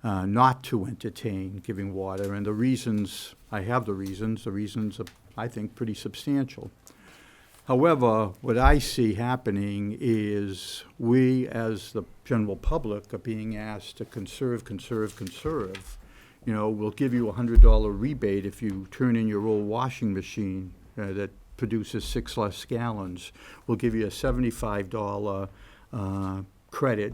not to entertain giving water. And the reasons, I have the reasons are, I think, pretty substantial. However, what I see happening is we, as the general public, are being asked to conserve. You know, we'll give you a $100 rebate if you turn in your old washing machine that produces 6 less gallons. We'll give you a $75 credit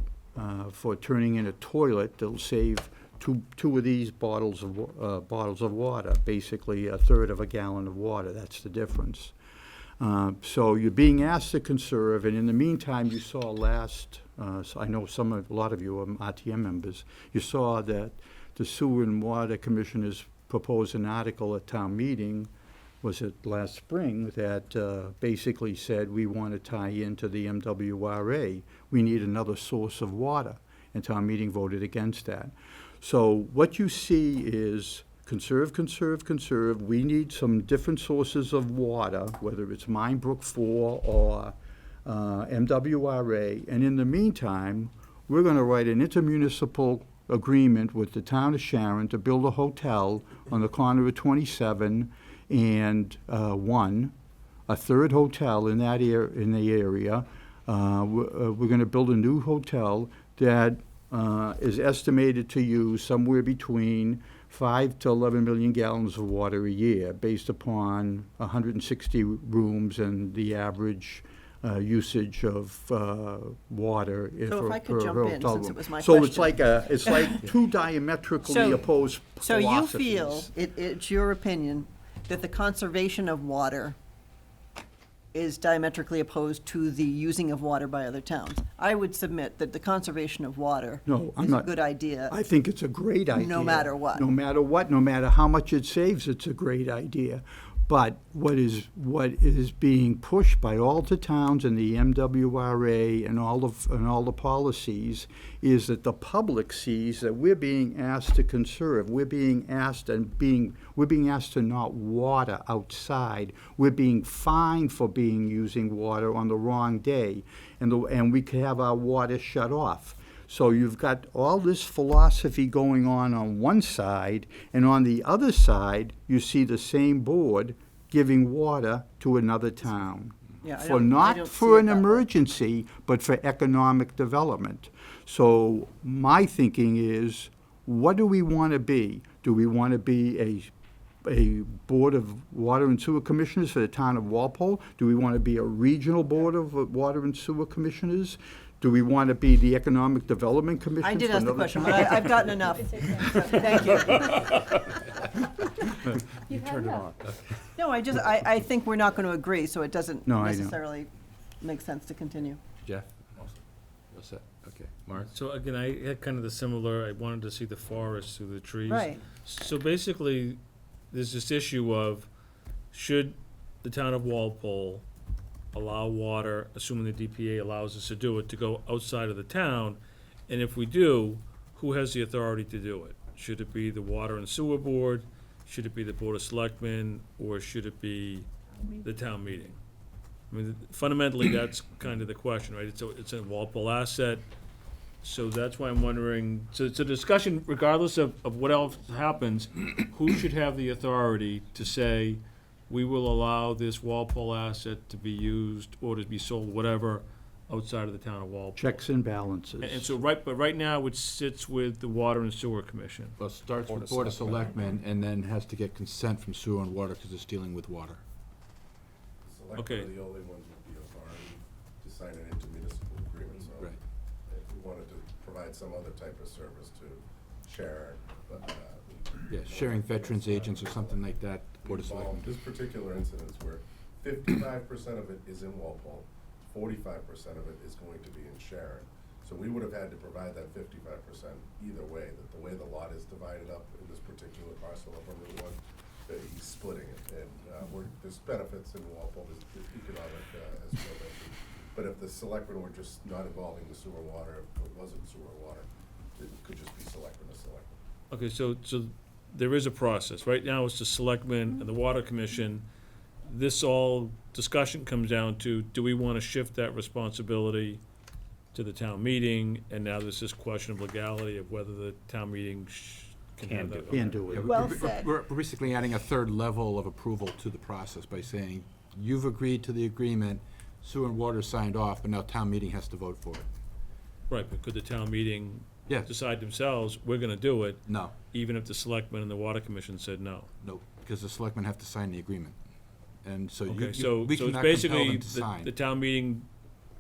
for turning in a toilet that'll save two of these bottles of water, basically a third of a gallon of water. That's the difference. So you're being asked to conserve, and in the meantime, you saw so I know a lot of you are RTM members, you saw that the Sewer and Water Commissioners proposed an article at town meeting, was it last spring, that basically said we want to tie into the MWRA. We need another source of water, and town meeting voted against that. So what you see is conserve. We need some different sources of water, whether it's Minebrook 4 or MWRA. And in the meantime, we're going to write an intermunicipal agreement with the town of Sharon to build a hotel on the corner of 27 and 1, a third hotel in that in the area. We're going to build a new hotel that is estimated to use somewhere between 5 to 11 million gallons of water a year, based upon 160 rooms and the average usage of water. So if I could jump in, since it was my So question. it's like two diametrically So- opposed so philosophies. you feel, it's your opinion, that the conservation of water is diametrically opposed to the using of water by other towns. I would submit that the conservation of water No, I'm is a not. good idea. I think it's a great idea. No matter what. No matter what, no matter how much it saves, it's a great idea. But what is being pushed by all the towns and the MWRA and all the policies is that the public sees that we're being asked to conserve. We're being asked to not water outside. We're being fined for using water on the wrong day, and we could have our water shut off. So you've got all this philosophy going on one side, and on the other side, you see the same board giving water to another town. Yeah, I For don't not see for it an that way. emergency, but for economic development. So my thinking is, what do we want to be? Do we want to be a Board of Water and Sewer Commissioners for the town of Walpole? Do we want to be a regional Board of Water and Sewer Commissioners? Do we want to be the Economic Development Commission? I did for ask the another question, town? but I've gotten enough. Thank you. You turned it on. No, I think we're not going to agree, so it doesn't No, I know. necessarily make sense to continue. Jeff? All set, okay. Mark? So again, I had kind of the similar, I wanted to see the forest through the trees. Right. So basically, there's this issue of, should the town of Walpole allow water, assuming the DPA allows us to do it, to go outside of the town? And if we do, who has the authority to do it? Should it be the Water and Sewer Board? Should it be the Board of Selectmen? Or should it be the town meeting? I mean, fundamentally, that's kind of the question, right? It's a Walpole asset, so that's why I'm wondering, so it's a discussion regardless of what else happens, who should have the authority to say, we will allow this Walpole asset to be used or to be sold, whatever, outside of the town of Walpole? Checks and balances. And so, but right now, it sits with the Water and Sewer Commission. Well, it starts with Board of Selectmen and then has to get consent from sewer and water because it's dealing with water. Selectmen Okay. are the only ones with the authority to sign an intermunicipal agreement, so. Right. If we wanted to provide some other type of service to share, but, Yeah, sharing veterans agents or something like that, Board of Selectmen. This particular incident where 55% of it is in Walpole, 45% of it is going to be in Sharon. So we would have had to provide that 55% either way, that the way the lot is divided up in this particular parcel up on Route 1, that he's splitting it. And there's benefits in Walpole, there's economic, as Joe mentioned. But if the selectmen were just not involving the sewer and water, if it wasn't sewer and water, it could just be selectmen to selectmen. Okay, so there is a process. Right now, it's the selectmen and the water commission. This all discussion comes down to, do we want to shift that responsibility to the town meeting? And now there's this question of legality of whether the town meeting can have that. Can do Yeah, it. Well said. We're basically adding a third level of approval to the process by saying, you've agreed to the agreement, sewer and water signed off, but now town meeting has to vote for it. Right, but could the town meeting Yeah. decide themselves, we're gonna do it, No, even if the selectmen and the water commission said no? no, because the selectmen have to sign the agreement. And so Okay, we so it's cannot compel basically, them to sign. the town meeting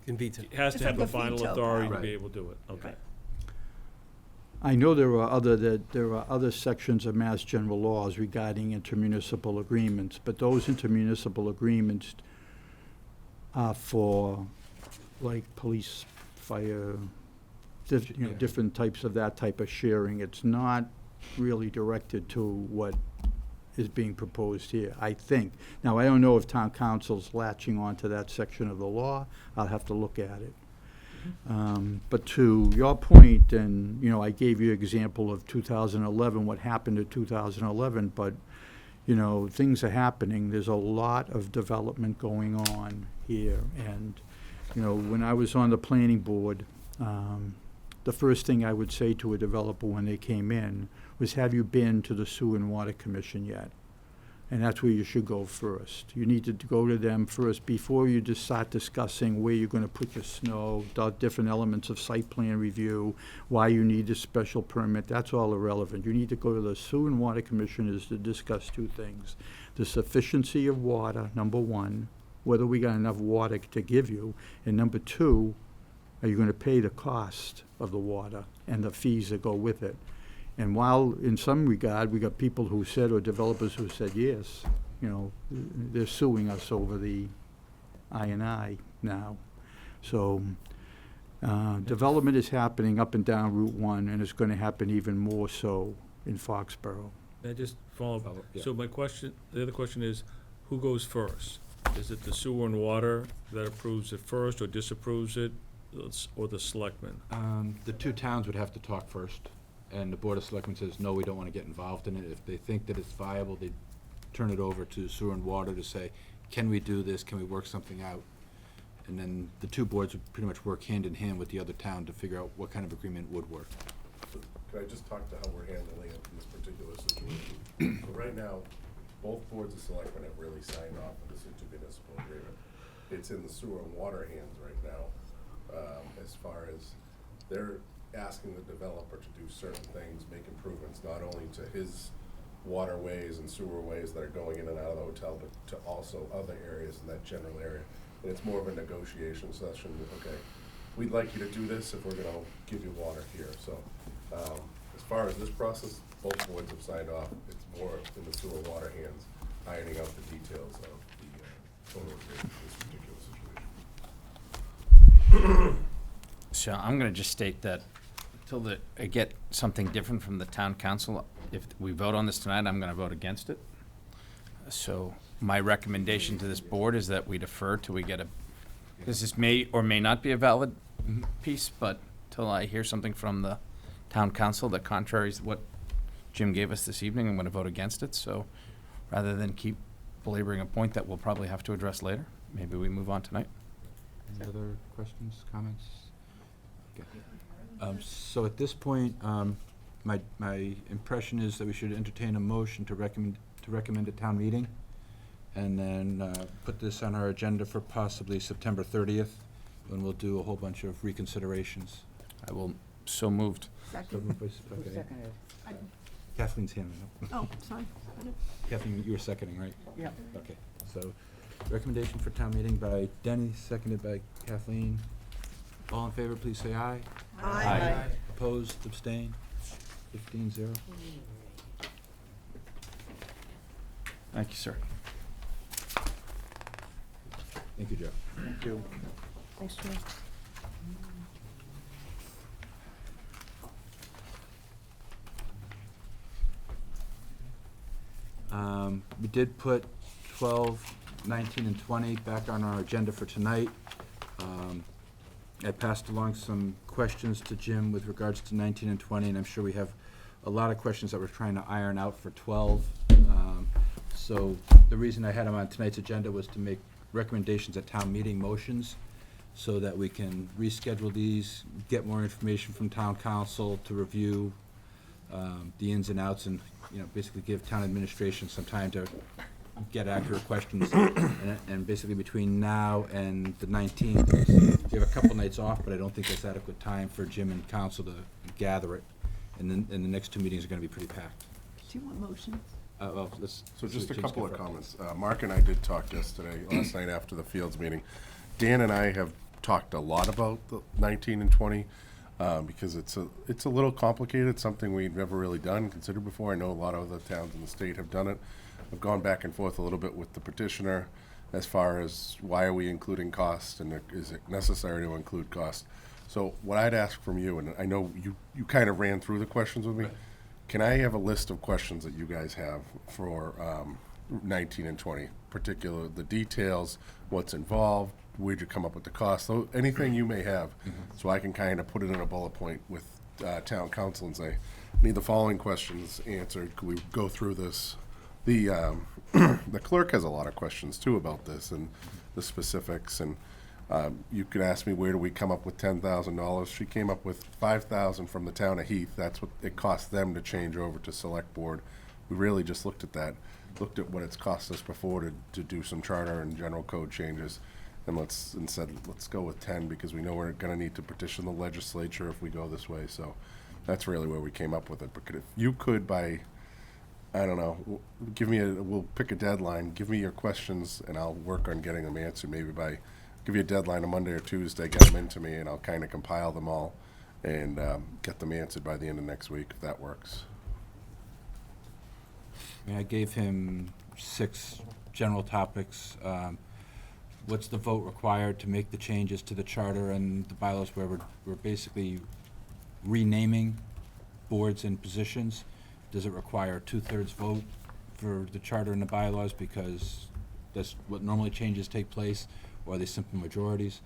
Can veto. has It's to have like the a final veto authority to power. be able to do it, okay. Right. I know there are other sections of Mass General laws regarding intermunicipal agreements, but those intermunicipal agreements are for, like, police, fire, Yeah. different types of that type of sharing. It's not really directed to what is being proposed here, I think. Now, I don't know if town council's latching onto that section of the law. I'll have to look at it. But to your point, and, I gave you an example of 2011, what happened in 2011, but, things are happening. There's a lot of development going on here. And, when I was on the planning board, the first thing I would say to a developer when they came in was, have you been to the Sewer and Water Commission yet? And that's where you should go first. You need to go to them first before you just start discussing where you're gonna put your snow, the different elements of site plan review, why you need a special permit. That's all irrelevant. You need to go to the Sewer and Water Commissioners to discuss two things: the sufficiency of water, number one, whether we got enough water to give you, and number two, are you gonna pay the cost of the water and the fees that go with it? And while in some regard, we got people who said, or developers who said yes, they're suing us over the I&I now. So, development is happening up and down Route 1, and it's gonna happen even more so in Foxborough. Can I just follow up? Follow, yeah. So the other question is, who goes first? Is it the sewer and water that approves it first or disapproves it, or the selectmen? The two towns would have to talk first, and the Board of Selectmen says, no, we don't want to get involved in it. If they think that it's viable, they turn it over to sewer and water to say, can we do this, can we work something out? And then the two boards would pretty much work hand in hand with the other town to figure out what kind of agreement would work. Can I just talk to how we're handling it in this particular situation? So right now, both boards of selectmen have really signed off on this intermunicipal agreement. It's in the sewer and water hands right now, as far as they're asking the developer to do certain things, make improvements, not only to his waterways and sewerways that are going in and out of the hotel, but to also other areas in that general area. And it's more of a negotiation session. Okay, we'd like you to do this if we're gonna give you water here. So, as far as this process, both boards have signed off. It's more in the sewer water hands, ironing out the details of the total agreement in this particular situation. So I'm gonna just state that until I get something different from the town council, if we vote on this tonight, I'm gonna vote against it. So my recommendation to this board is that we defer till we get because this may or may not be a valid piece, but till I hear something from the town council that contraries what Jim gave us this evening, I'm gonna vote against it. So rather than keep belaboring a point that we'll probably have to address later. Maybe we move on tonight. Any other questions, comments? Okay. So at this point, my impression is that we should entertain a motion to recommend a town meeting, and then put this on our agenda for possibly September 30th, when we'll do a whole bunch of reconsiderations. I will, so moved. So moved by okay. Kathleen's hand up. Oh, sorry. Kathleen, you were seconding, right? Yeah. Okay, so recommendation for town meeting by Denny, seconded by Kathleen. All in favor, please say aye. Aye. Opposed, abstain, 15-0. Thank you, sir. Thank you, Joe. Thank you. Thanks, Joe. We did put 12, 19, and 20 back on our agenda for tonight. I passed along some questions to Jim with regards to 19 and 20, and I'm sure we have a lot of questions that we're trying to iron out for 12. So the reason I had them on tonight's agenda was to make recommendations at town meeting motions, so that we can reschedule these, get more information from town council to review the ins and outs, and, you know, basically give town administration some time to get accurate questions. And basically between now and the 19th, we have a couple nights off, but I don't think that's adequate time for Jim and council to gather it. And then, and the next two meetings are gonna be pretty packed. Do you want motions? Well, let's. So just a Jim's couple got of first. comments. Mark and I did talk yesterday, last night after the Fields meeting. Dan and I have talked a lot about the 19 and 20, because it's a little complicated, something we've never really done, considered before. I know a lot of other towns in the state have done it. I've gone back and forth a little bit with the petitioner as far as why are we including cost, and is it necessary to include cost? So what I'd ask from you, and I know you kind of ran through the questions with me, can I have a list of questions that you guys have for 19 and 20, particular the details, what's involved, where'd you come up with the cost, so anything you may have, so I can kind of put it in a bullet point with town council and say, need the following questions answered, could we go through this? The the clerk has a lot of questions too about this and the specifics, and you could ask me where do we come up with $10,000. She came up with $5,000 from the town of Heath. That's what it cost them to change over to select board. We really just looked at that, looked at what it's cost us before to do some charter and general code changes, and said let's go with 10 because we know we're going to need to petition the legislature if we go this way. So that's really where we came up with it. But if you could, by I don't know, we'll pick a deadline, give me your questions, and I'll work on getting them answered, maybe give you a deadline on Monday or Tuesday, get them into me, and I'll kind of compile them all and get them answered by the end of next week, if that works. I gave him 6 general topics. What's the vote required to make the changes to the charter and the bylaws, where we're basically renaming boards and positions? Does it require a 2/3 vote for the charter and the bylaws, because that's what normally changes take place, or are they simple majorities?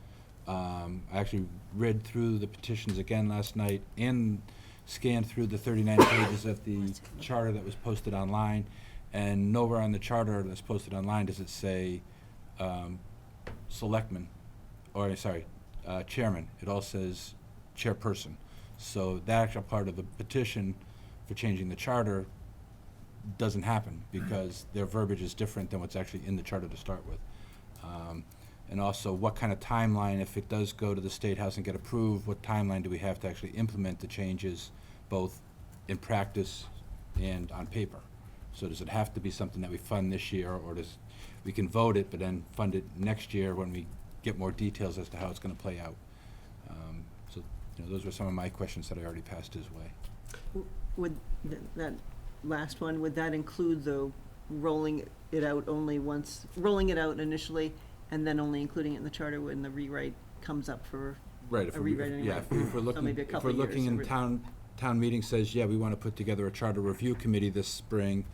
I actually read through the petitions again last night and scanned through the 39 pages of the charter that was posted online, and nowhere on the charter that's posted online does it say selectman, or sorry, chairman. It all says chairperson. So that actual part of the petition for changing the charter doesn't happen, because their verbiage is different than what's actually in the charter to start with. And also, what kind of timeline, if it does go to the State House and get approved, what timeline do we have to actually implement the changes, both in practice and on paper? So does it have to be something that we fund this year, or we can vote it, but then fund it next year when we get more details as to how it's gonna play out? So, you know, those were some of my questions that I already passed his way. Would that last one, would that include the rolling it out initially, and then only including it in the charter when the rewrite comes up for Right, if a we, rewrite anyway? yeah, if we're looking, maybe a if couple we're years looking and town meeting says, yeah, we wanna put together a charter review committee this spring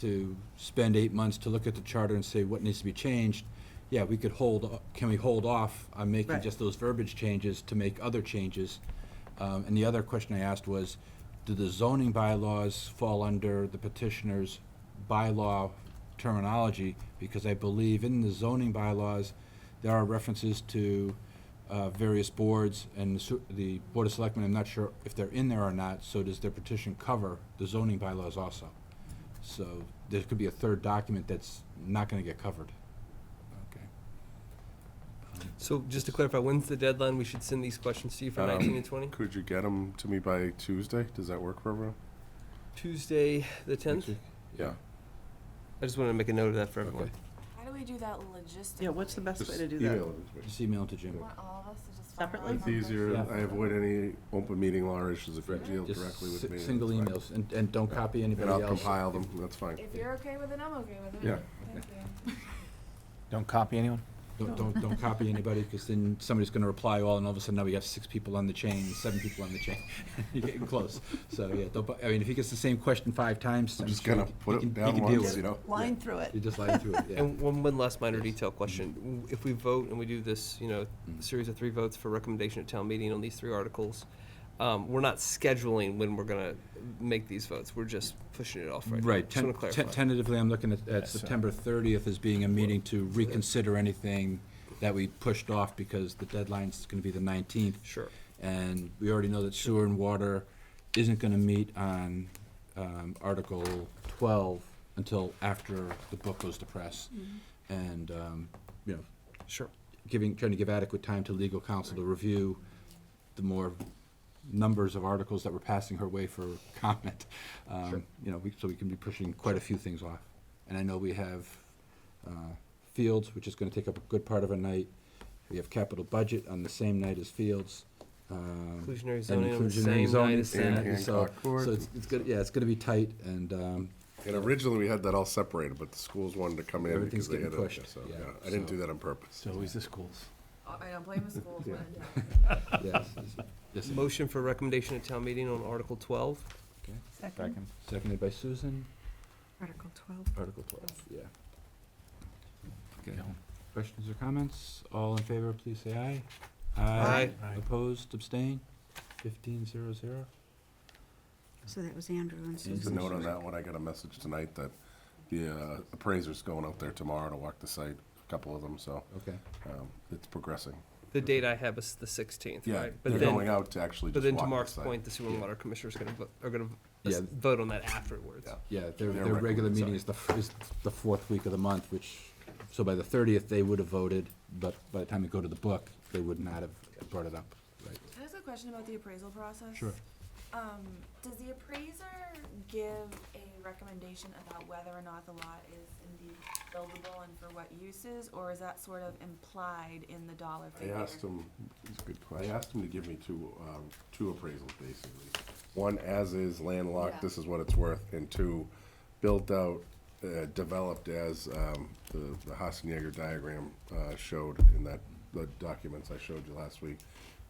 to spend 8 months to look at the charter and say what needs to be changed, yeah, we could can we hold off on making Right. just those verbiage changes to make other changes? And the other question I asked was, do the zoning bylaws fall under the petitioner's bylaw terminology, because I believe in the zoning bylaws, there are references to various boards, and the Board of Selectmen, I'm not sure if they're in there or not, so does their petition cover the zoning bylaws also? So there could be a third document that's not gonna get covered. Okay. So just to clarify, when's the deadline we should send these questions to you for 19 and 20? Could you get them to me by Tuesday? Does that work for everyone? Tuesday, the 10th? Yeah. I just wanted to make a note of that for everyone. Okay. How do we do that logistically? Yeah, what's the best way Just to do email that? them to me. Just email it to Jim. You want all of us to just Separately? It's easier, Yeah. I avoid any open meeting law issues if you deal Just directly with me. single that's fine. emails, and don't copy And anybody I'll else. compile them, that's fine. If you're okay with it, I'm okay with it. Yeah. Thank you. Don't copy anyone? Don't copy anybody, because then somebody's gonna reply all, and all of a sudden now we have 6 people on the chain, 7 people on the chain. You're getting close. So, yeah, I mean, if he gets the same question 5 times, I'm I'm just sure gonna he put can- it down he can deal once, with you it. know? Line through it. You just line through it, yeah. And one last minor detail question. If we vote and we do this, series of 3 votes for recommendation at town meeting on these 3 articles, we're not scheduling when we're gonna make these votes. We're just pushing it off right now. Right, Just wanna clarify. tentatively, I'm looking at so- September 30th as being a meeting to reconsider anything that we pushed off, because the deadline's gonna be the 19th. Sure. And we already know that sewer and water isn't gonna meet on Article 12 until after the book goes to press. And, Sure. trying to give adequate time to legal counsel to review the more numbers of articles that we're passing her way for comment. So we can be pushing quite a few things off. And I know we have Fields, which is gonna take up a good part of a night. We have capital budget on the same night as Fields. Inclusionary and zoning on the inclusionary same zoning, night as and that. Hancock Court. So it's gonna be tight, and, And originally, we had that all separated, but the schools wanted to come in Everything's because they getting had pushed, so, yeah, yeah. I didn't so- do that on purpose. It's always the schools. I don't blame the schools when in doubt. yes. Yes, Motion for recommendation at town meeting on Article 12. Second. seconded by Susan, Article 12. Article 12, yeah. Okay, questions or comments? All in favor, please say aye. Aye. Aye. Opposed, abstain? 15-0-0. So that was Andrew and Just a Susan. note on that one, I got a message tonight that the appraiser's going out there tomorrow to walk the site, a couple of them, so Okay. it's progressing. The date I have is the 16th, Yeah, right? they're going out to actually But just then walk to the Mark's site. point, the sewer and Yeah. water commissioners are gonna Yeah. vote on that afterwards. Yeah. Yeah, their Their regular recommend- meeting is the 4th week of the month, which, so by the 30th, they would have voted, but by the time it go to the book, they would not have brought it up. Right. Can I ask a question about the appraisal process? Sure. Does the appraiser give a recommendation about whether or not the lot is indeed buildable and for what uses, or is that sort of implied in the dollar I figure? asked him, it's a good question, I asked him to give me two appraisals, basically. One, as is landlocked, Yeah. this is what it's worth, and 2, built out, developed as the Hassenjäger diagram showed in the documents I showed you last week.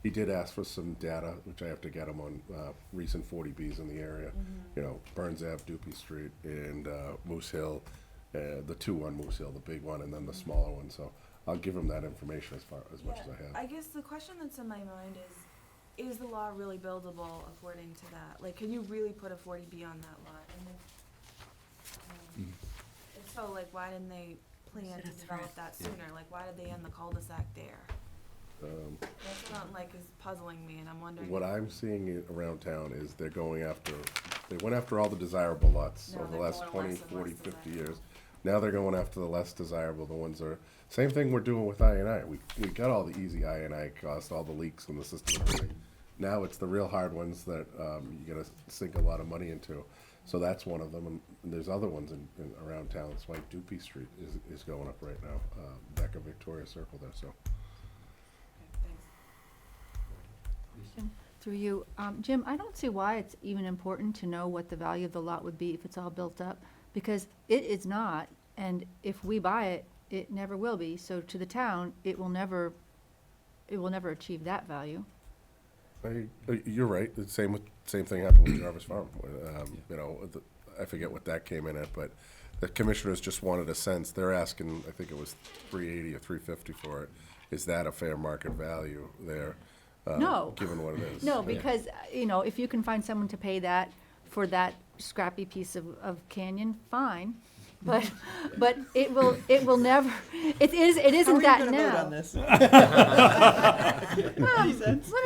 He did ask for some data, which I have to get him on recent 40Bs in the area. You know, Burns Ave, Dupy Street, and Moose Hill, the 2 on Moose Hill, the big one, and then the smaller one. So I'll give him that information as much as I have. I guess the question that's in my mind is the law really buildable according to that? Like, can you really put a 40B on that lot? And if so, like, why didn't they plan Is it to a develop threat? that sooner? Like, why did they end the cul-de-sac there? That's what, like, is puzzling me, and I'm wondering. What I'm seeing around town is they went after all the desirable lots Now over the they're last going 20, less and 40, less 50 years. Now they're going after the less desirable, the ones that are, same thing we're doing with I&I. We got all the easy I&I costs, all the leaks in the system. and everything. Now it's the real hard ones that you gotta sink a lot of money into. So that's one of them, and there's other ones in around town. That's why Dupy Street is going up right now, back of Victoria Circle there, so. Through you, Jim, I don't see why it's even important to know what the value of the lot would be if it's all built up, because it is not, and if we buy it, it never will be. So to the town, it will never achieve that value. You're right. The same thing happened with Jarvis Farm. You know, I forget what that came in at, but the commissioners just wanted a sense. They're asking, I think it was $380 or $350 for it. Is that a fair market value there? No. Given what it is. No, Yeah. because, if you can find someone to pay that for that scrappy piece of canyon, fine. but it will never, it isn't that now. Let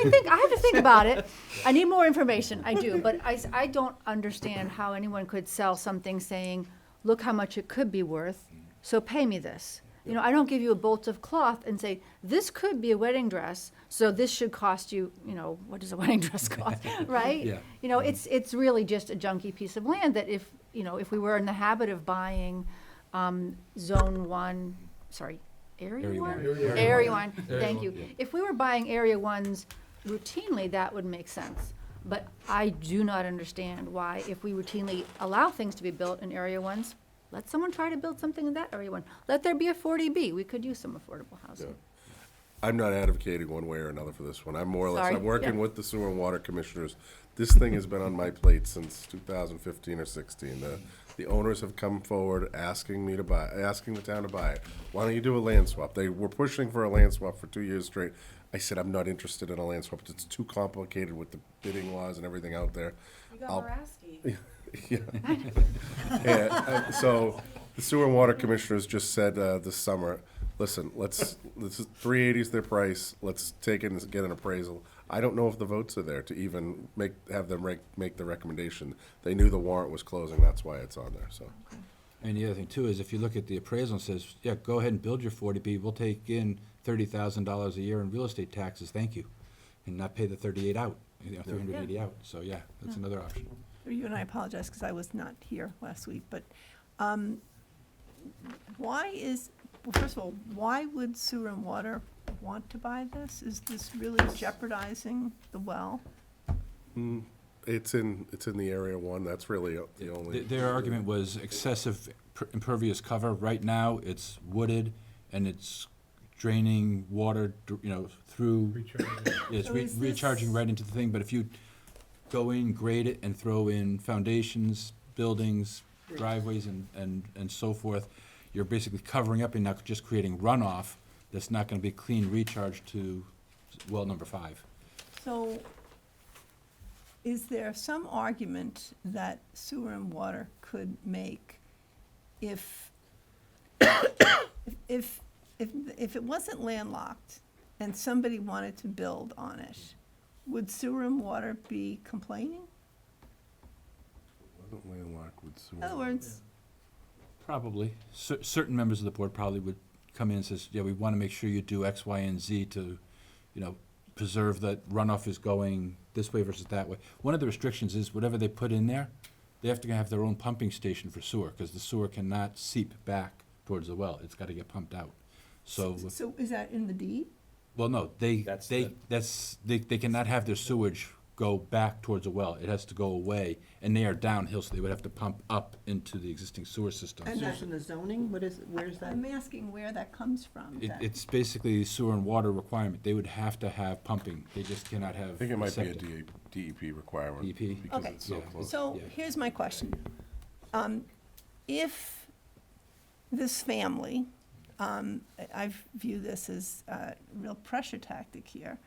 me think, I have to think about it. I need more information, I do, but I don't understand how anyone could sell something saying, look how much it could be worth, so pay me this. You know, I don't give you a bolt of cloth and say, this could be a wedding dress, so this should cost you, you know, what does a wedding dress cost, right? Yeah. You know, it's really just a junky piece of land that if, you know, if we were in the habit of buying, zone one, sorry, area Area one? one. Area one, thank one, you. yeah. If we were buying area ones routinely, that would make sense. But I do not understand why, if we routinely allow things to be built in area ones, let someone try to build something in that area one. Let there be a 40B. We could use some affordable housing. I'm not advocating one way or another for this one. I'm more or less, Sorry, I'm working yeah. with the sewer and water commissioners. This thing has been on my plate since 2015 or 16. The owners have come forward asking me to buy, asking the town to buy it. Why don't you do a land swap? They were pushing for a land swap for 2 years straight. I said, I'm not interested in a land swap. It's too complicated with the bidding laws and everything out there. You got I'll- Moraski. Yeah. So the sewer and water commissioners just said this summer, listen, this is 380 is their price. Let's take it and get an appraisal. I don't know if the votes are there to even have them make the recommendation. They knew the warrant was closing. That's why it's on there. So And the other thing too is if you look at the appraisal and says, yeah, go ahead and build your 40B, we'll take in $30,000 a year in real estate taxes, thank you, and not pay the 38 out, you know, 380 out. So yeah, that's another option. You and I apologize because I was not here last week, but why is, well, first of all, why would sewer and water want to buy this? Is this really jeopardizing the well? it's in the area one. That's really the only. Their argument was excessive impervious cover. Right now, it's wooded and it's draining water, you know, through. It's So is this- recharging right into the thing, but if you go in, grade it, and throw in foundations, buildings, driveways, and so forth, you're basically covering up and not just creating runoff that's not gonna be clean recharge to well number 5. So is there some argument that sewer and water could make if it wasn't landlocked and somebody wanted to build on it, would sewer and water be complaining? Wasn't landlocked with sewer. In other words, Probably. Certain members of the board probably would come in and says, yeah, we wanna make sure you do X, Y, and Z to, you know, preserve that runoff is going this way versus that way. One of the restrictions is whatever they put in there, they have to have their own pumping station for sewer, because the sewer cannot seep back towards the well. It's gotta get pumped out. So, so is that in the deed? well, no, they cannot have their sewage go back towards the well. It has to go away, and they are downhill, so they would have to pump up into the existing sewer system. And that's in the zoning, where's that? I'm asking where that comes from. that- It's basically sewer and water requirement. They would have to have pumping. They just cannot have I think it might be a septic. DEP requirement. DEP? Because Okay. it's so Yeah. close. So Yeah. here's my question. If this family, I view this as a real pressure tactic here,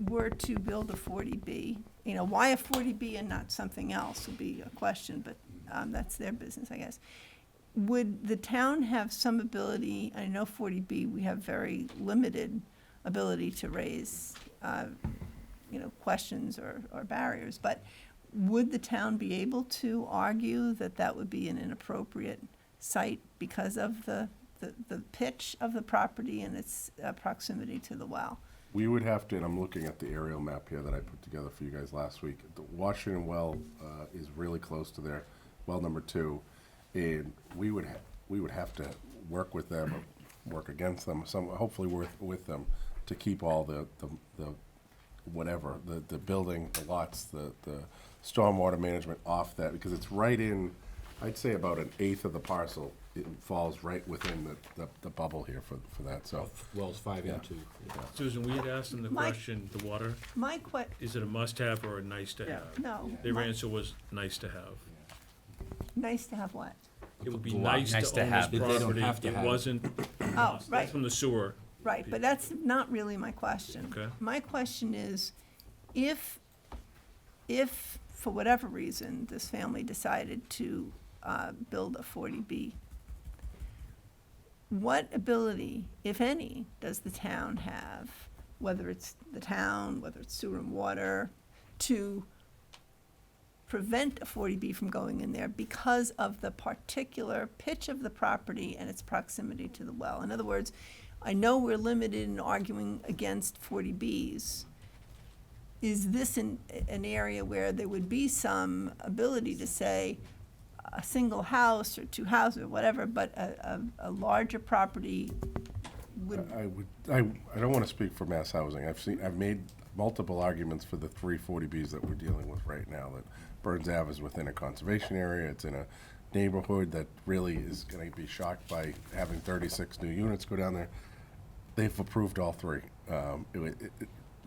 were to build a 40B, you know, why a 40B and not something else would be a question, but that's their business, I guess. Would the town have some ability, I know 40B, we have very limited ability to raise, you know, questions or barriers, but would the town be able to argue that that would be an inappropriate site because of the pitch of the property and its proximity to the well? We would have to, and I'm looking at the aerial map here that I put together for you guys last week. The Washington well is really close to their well number 2, and we would have to work with them, or work against them, hopefully work with them to keep all the whatever, the building, the lots, the stormwater management off that, because it's right in, I'd say about 1/8 of the parcel. It falls right within the bubble here for that, so. Wells 5 and 2. Susan, we had asked them the My- question, the water, My is it a must-have or a nice-to-have? no. Their my- answer was nice to have. Nice to have what? It would be Wow. nice Nice to to own have. this They don't property. have to It have. wasn't, Oh, that's right, from the sewer. right, but that's not really my question. Okay. My question is, if for whatever reason, this family decided to build a 40B, what ability, if any, does the town have, whether it's the town, whether it's sewer and water, to prevent a 40B from going in there because of the particular pitch of the property and its proximity to the well? In other words, I know we're limited in arguing against 40Bs. Is this an area where there would be some ability to say a single house or two houses or whatever, but a larger property would? I don't want to speak for mass housing. I've made multiple arguments for the 340Bs that we're dealing with right now, that Burns Ave is within a conservation area, it's in a neighborhood that really is going to be shocked by having 36 new units go down there. They've approved all three,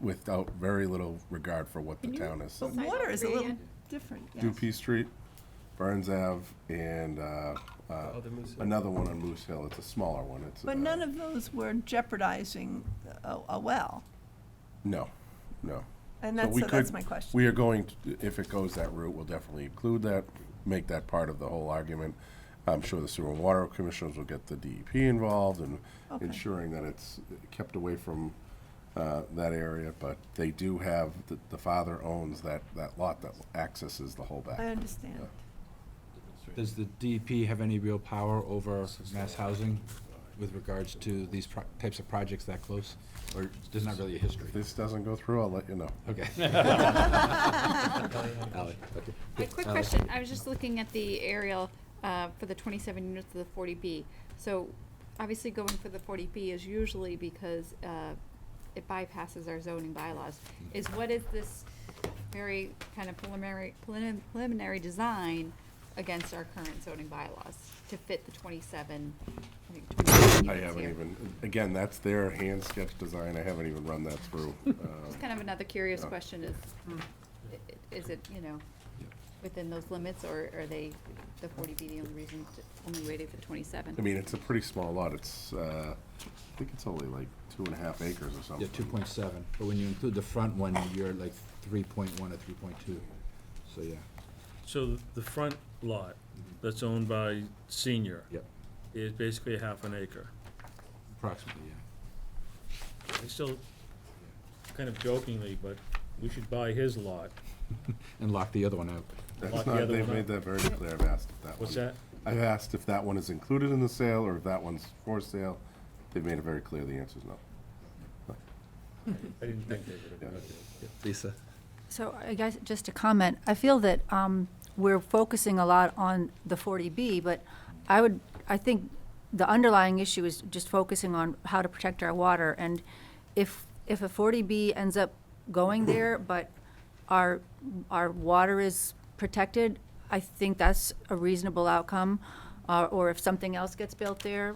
without very little regard for what the town has said. But water is a little different, yes. Dupee Street, Burns Ave, and another one on Moose Hill. It's a smaller one. It's But none of those were jeopardizing a well. No. And So that's my question. We are going, if it goes that route, we'll definitely include that, make that part of the whole argument. I'm sure the sewer and water commissioners will get the DEP involved in Okay. ensuring that it's kept away from that area, but they do have, the father owns that lot that accesses the whole back. I understand. Does the DEP have any real power over mass housing with regards to these types of projects that close? Or there's not really a history? If this doesn't go through, I'll let you know. Okay. Ally, okay. A quick Ally. question, I was just looking at the aerial for the 27 units of the 40B. So obviously going for the 40B is usually because it bypasses our zoning bylaws. What is this very kind of preliminary design against our current zoning bylaws to fit the 27 I units haven't here? even, again, that's their hand sketch design. I haven't even run that through. It's kind of another curious question is it, within those limits, or are they, the 40B the only reason, only waiting for 27? I mean, it's a pretty small lot. It's, I think it's only like 2.5 acres or something. Yeah, 2.7, but when you include the front one, you're like 3.1 or 3.2, so yeah. So the front lot that's owned by Senior Yep. is basically a half an acre. Approximately, yeah. I still, kind of jokingly, but we should buy his lot. And lock the other one out. That's Lock the not, other they've one made up. that very clear. I've asked if that one. What's that? I've asked if that one is included in the sale or if that one's for sale. They've made it very clear. The answer's no. I didn't think they would have. Lisa? So I guess, just a comment, I feel that we're focusing a lot on the 40B, but I think the underlying issue is just focusing on how to protect our water. And if a 40B ends up going there, but our water is protected, I think that's a reasonable outcome. Or if something else gets built there,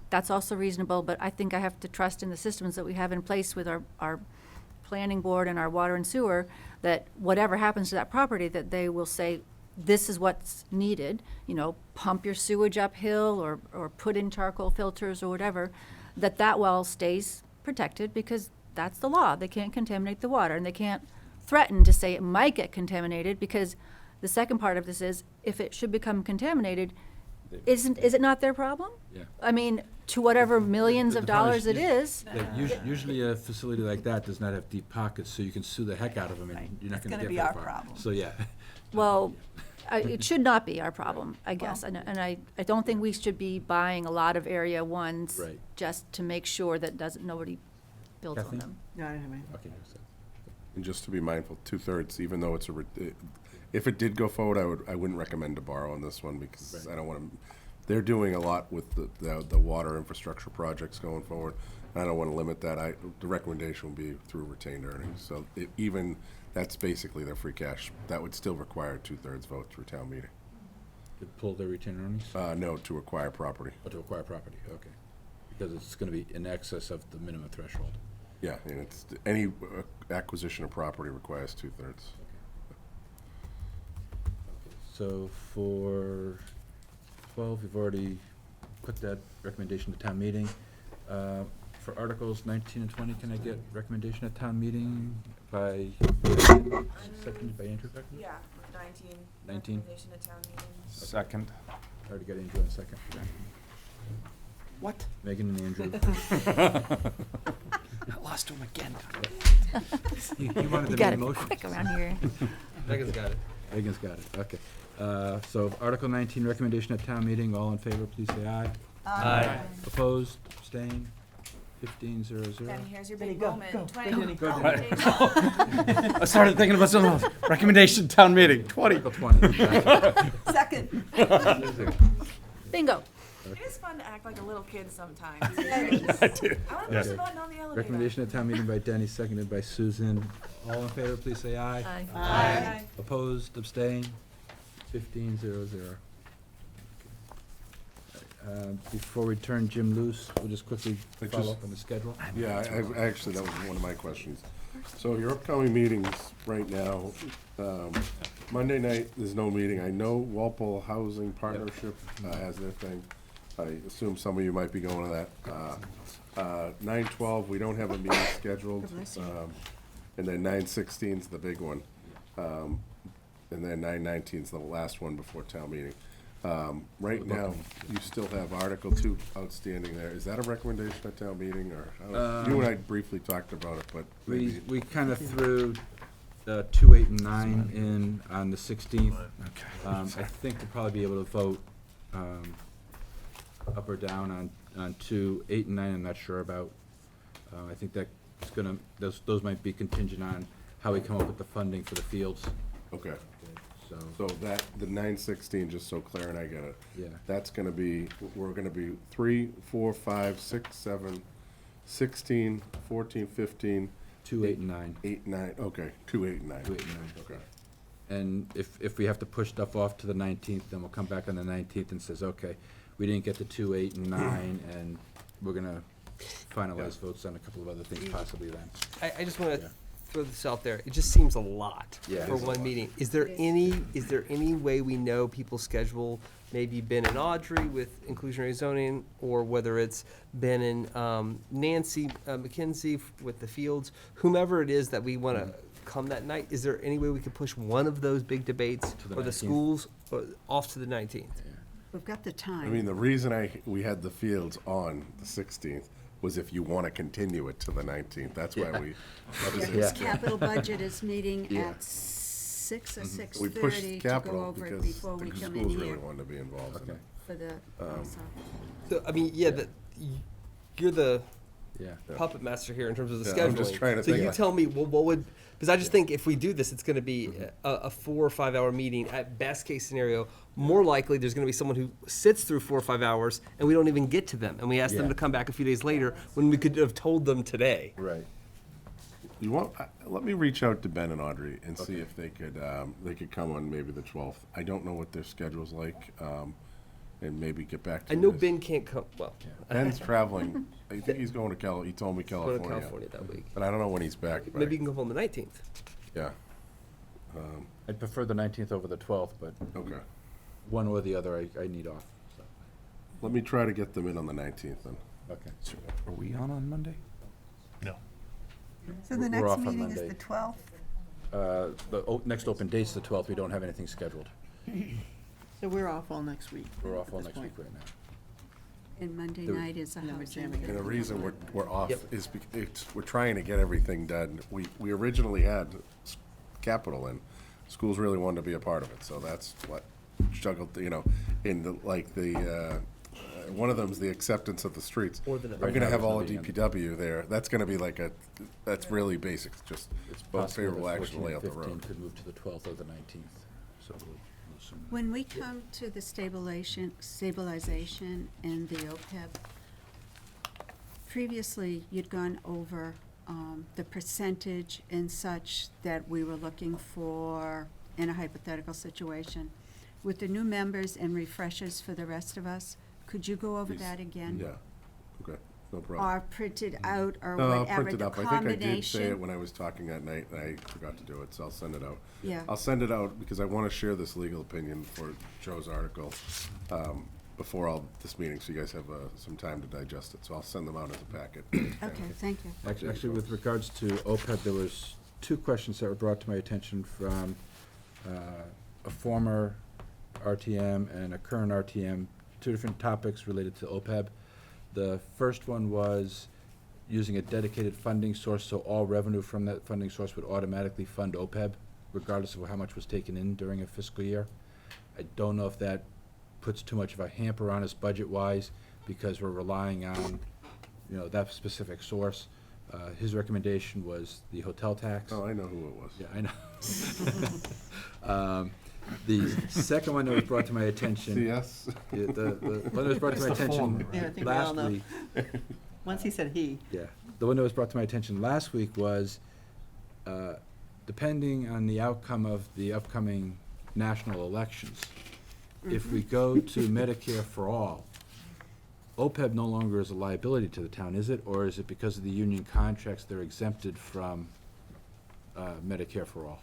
that's also reasonable. But I think I have to trust in the systems that we have in place with our planning board and our water and sewer, that whatever happens to that property, that they will say, this is what's needed, pump your sewage uphill or put in charcoal filters or whatever, that well stays protected, because that's the law. They can't contaminate the water, and they can't threaten to say it might get contaminated, because the second part of this is, if it should become contaminated, is it not their problem? Yeah. I mean, to whatever millions The of problem dollars it is. Usually a facility like that does not have deep pockets, so you can sue the heck out of them, and you're not It's gonna gonna get be very our far. problem. So, yeah. Well, it should not be our problem, I guess. And I don't think we should be buying a lot of Area 1s Right. just to make sure that nobody builds on Kathleen? them. No, I don't have any. Okay, so- And just to be mindful, 2/3, even though it's if it did go forward, I wouldn't recommend to borrow on this one, because Right. I don't want to, they're doing a lot with the water infrastructure projects going forward. I don't want to limit that. The recommendation would be through retained earnings. So even, that's basically their free cash. That would still require 2/3 vote through town meeting. To pull their retained earnings? No, to acquire property. Or to acquire property, okay. Because it's gonna be in excess of the minimum threshold. Yeah, and it's, any acquisition of property requires 2/3. So for 12, we've already put that recommendation to town meeting. For Articles 19 and 20, can I get recommendation at town meeting by, seconded by Andrew? Yeah, 19. 19? Recommendation at town meeting. Second. Already got Andrew in a second. What? Megan and Andrew. I lost him again. He wanted You the gotta main be motion. quick around here. Megan's got it. Megan's got it, okay. So Article 19, recommendation at town meeting, all in favor, please say aye. Aye. Opposed, abstained, 15-0-0. Benny, here's your Benny, big go, moment. go. 20. Benny, go, Oh, Benny. Dave. I started thinking about something else. Recommendation, town meeting, 20. Article 20. Gotcha. Second. Bingo. It is fun to act like a little kid sometimes. I do. I want to push the Yeah. button on the elevator. Recommendation at town meeting by Denny, seconded by Susan. All in favor, please say aye. Aye. Aye. Opposed, abstained, 15-0-0. Before we turn Jim loose, we'll just quickly I follow just- up on the schedule. Yeah, I actually, that was one of my questions. So your upcoming meetings right now, Monday night, there's no meeting. I know Walpole Housing Partnership has their thing. I assume some of you might be going to that. 9/12, we don't have a meeting scheduled. And then 9/16's the big one. And then 9/19's the last one before town meeting. Right now, you still have Article 2 outstanding there. Is that a recommendation at town meeting, or, you and I briefly talked about it, but maybe. We kind of threw 2, 8, and 9 in on the 16th. I think we'll probably be able to vote up or down on 2, 8, and 9, I'm not sure about. I think that's gonna, those might be contingent on how we come up with the funding for the fields, Okay, so, so that, the 9/16, just so Claire and I get it, yeah. that's gonna be, we're gonna be 3, 4, 5, 6, 7, 16, 14, 15, 2, 8, and 9. 8, 9, okay, 2, 8, and 9. 2, 8, and 9. Okay. And if we have to push stuff off to the 19th, then we'll come back on the 19th and says, okay, we didn't get the 2, 8, and 9, and we're gonna finalize votes on a couple of other things possibly then. I just want Yeah. to throw this out there. It just seems a lot Yeah, it for is a one lot. meeting. Is there any way we know people's schedule, maybe Ben and Audrey with inclusionary zoning, or whether it's Ben and Nancy McKenzie with the fields, whomever it is that we want to come that night? Is there any way we could push one of those big debates To the or the 19th. schools off to the 19th? We've got the I time. mean, the reason we had the fields on the 16th was if you wanna continue it to the 19th, that's why we. Because capital budget is meeting Yeah. at 6 or Mm-hmm. We 6:30 pushed to capital go over it because before we the come in schools really here wanted to be involved in Okay. it. for the, So, I mean, yeah, you're the Yeah. puppet master here in terms of the Yeah, scheduling. I'm just trying to so think you like- tell me, well, what would? Because I just think if we do this, it's going to be a 4 or 5 hour meeting. At best case scenario, more likely there's going to be someone who sits through 4 or 5 hours, and we don't even get to them, and we ask them Yeah. to come back a few days later when we could have told them today. Right. You want, let me reach out to Ben and Audrey and see Okay. if they could come on maybe the 12th. I don't know what their schedule's like, and maybe get back to I you know guys. Ben can't come. Well, Ben's traveling, I think he's going to he told me going California. to California that week. But I don't know when he's back. Maybe you can come on the 19th. Yeah, I'd prefer the 19th over the 12th, but okay. one or the other I need off, so, Let me try to get them in on the 19th then. okay. Are we on Monday? So the We're next off on meeting is Monday. the 12th? The next open date's the 12th, we don't have anything scheduled. So we're off all next week. We're off all at this next week point. right now. and Monday The- night is a And then we're housing. jamming it. And the reason we're off Yep. is we're trying to get everything done. We originally had capital in. Schools really wanted to be a part of it, so that's what juggled, in one of them's the acceptance of the streets. Or the- I'm Right gonna now, have there's all no of meeting on DPW there. That's gonna be that's really basic, just It's vote possible favorable that action, 14 lay and out the 15 road. could move to the 12th or the 19th, so we'll assume that. When we come to the stabilization and the OPEB, previously, you'd gone over the percentage and such that we were looking for in a hypothetical situation. With the new members and refreshers for the rest of us, could you go over Yes. that again? Yeah, okay, no problem. Or printed out, or No, I'll whatever, print it the up. I think I did say it combination? when I was talking that night, and I forgot to do it, so I'll send it out. Yeah, I'll send it out because I want to share this legal opinion for Joe's article before this meeting, so you guys have some time to digest it. So I'll send them out as a packet. okay, thank you. Actually, with regards to OPEB, there was 2 questions that were brought to my attention from a former RTM and a current RTM, two different topics related to OPEB. The first one was using a dedicated funding source, so all revenue from that funding source would automatically fund OPEB, regardless of how much was taken in during a fiscal year. I don't know if that puts too much of a hamper on us budget-wise, because we're relying on, that specific source. His recommendation was the hotel tax. Oh, I know who it was. Yeah, I know. The second one that was brought to my attention. CS? Yeah, the one that was brought to my attention Yeah, I think we all last know. week. Once he said he. Yeah, the one that was brought to my attention last week was, depending on the outcome of the upcoming national elections, if we go to Medicare for all, OPEB no longer is a liability to the town, is it? Or is it because of the union contracts, they're exempted from Medicare for all?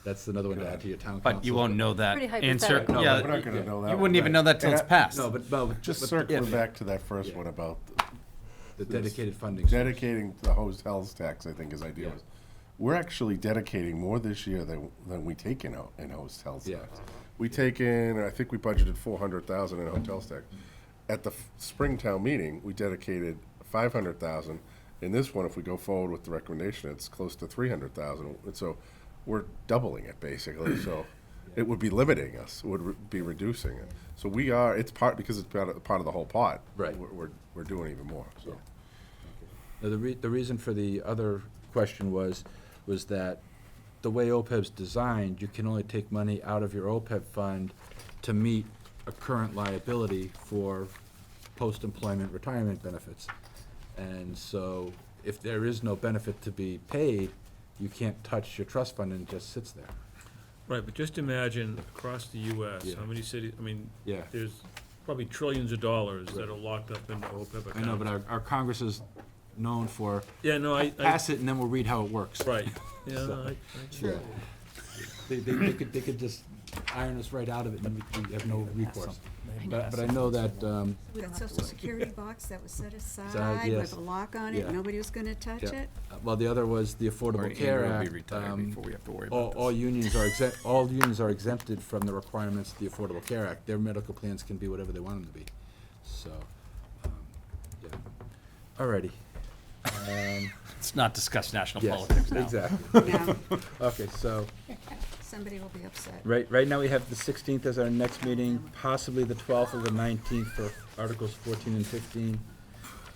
That's another one to add to your town council. But you won't know that Pretty answer. hypothetical. No, Yeah, we're not gonna know that you one, wouldn't even right. know that till it's And passed. No, but Just but circling if- back to that first Yeah. one about The dedicated funding. source. dedicating the hotels tax, I think his idea Yeah. was. We're actually dedicating more this year than we take in hotels Yeah. tax. We take in, I think we budgeted 400,000 in hotels tax. At the Springtown meeting, we dedicated 500,000. In this one, if we go forward with the recommendation, it's close to 300,000. And so we're doubling it basically. So it would be limiting us, it would be reducing it. So we are, it's because it's part of the whole pot. Right. We're doing even more, so. Now, the reason for the other question was that the way OPEB's designed, you can only take money out of your OPEB fund to meet a current liability for post-employment retirement benefits. And so if there is no benefit to be paid, you can't touch your trust fund and it just sits there. Right, but just imagine across the US, Yeah. how many cities, Yeah. there's probably trillions of dollars that are locked up in OPEB accounts. I know, but our Congress is known for Yeah, no, I. pass it and then we'll read how it works. Right, yeah, So, no, I. Yeah. They could just iron us right out of it and we have no recourse. But I know that, That social security box that was set aside yes. with a lock on Yeah. it, nobody was gonna touch yeah. it? Well, the other was the Affordable Or Care Andrew will be Act. retired before we have to worry all, about all this. unions are exempted from the requirements of the Affordable Care Act. Their medical plans can be whatever they want them to be. So, yeah. Alrighty. Let's not discuss national Yes, politics now. exactly. No, Okay, so, somebody will be upset. right now we have the 16th as our next meeting, possibly the 12th or the 19th for Articles 14 and 15.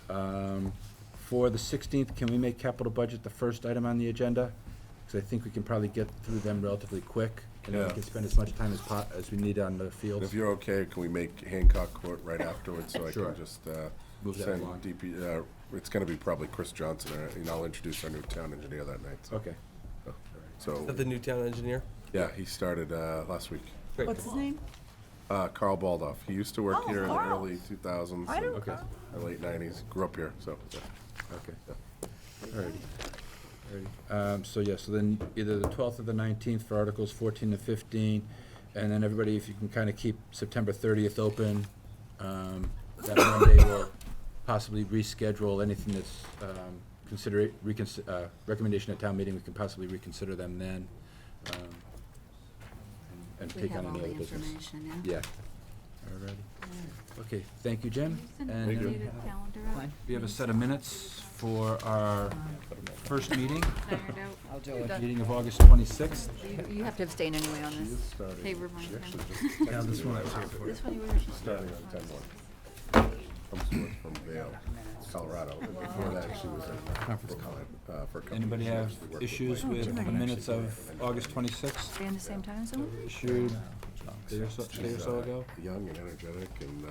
For the 16th, can we make capital budget the first item on the agenda? Because I think we can probably get through them relatively quick, and then we Yeah. can spend as much time as we need on the And fields. if you're okay, can we make Hancock Court right afterwards, so I Sure. can just, Move that send along. it's gonna be probably Chris Johnson, and I'll introduce our new town engineer that night, so. Okay. So, Is that the new town engineer? yeah, he started, last week. Great. What's his name? Carl Baldoff, he used to work Oh, here in the Carl. early 2000s. I don't- Okay. and Late 90s, grew up here, so, yeah. Okay. Alrighty. So then either the 12th or the 19th for Articles 14 to 15, and then everybody, if you can kind of keep September 30th open, that Monday we'll possibly reschedule anything that's recommendation at town meeting, we can possibly reconsider them then, and We take have on all any the other business. information, yeah? Yeah. Alrighty. Okay, thank you, Jim. Send And an updated calendar out. Fine. we have a set of minutes for our first meeting, Ironed out. I'll do it. meeting of August 26th. You have to abstain anyway on She this. is starting. Hey, remind them. Yeah, this one I was here for. This one you were. She's starting on 10/1. From Vail, Colorado. Before that, she was at conference call for a couple Anybody of have years. We worked with issues Blake. with the minutes of August 26th, Stay in the same time zone? issued a day or so ago? Young and energetic and,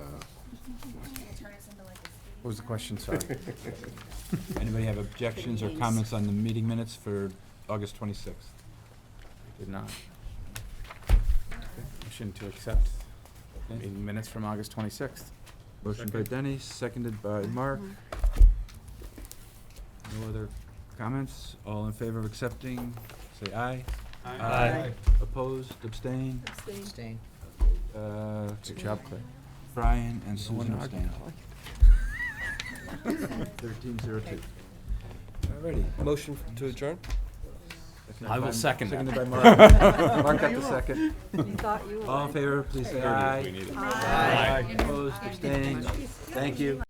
What was the question, sorry? Anybody have objections or comments on the meeting minutes for August 26th? Did not. Motion to accept Okay. meeting minutes from August 26th. Motion by Denny, seconded by Mark. No other comments? All in favor of accepting, say aye. Aye. Opposed, abstained? Abstain. Good job, Clay. Brian and Susan one arguing. abstained. 1302. Alrighty. Motion to adjourn? I will second that. Seconded by Mark. Mark got the second. You thought you were. All in favor, please say aye. We need it. Aye. Opposed, abstained. Thank you.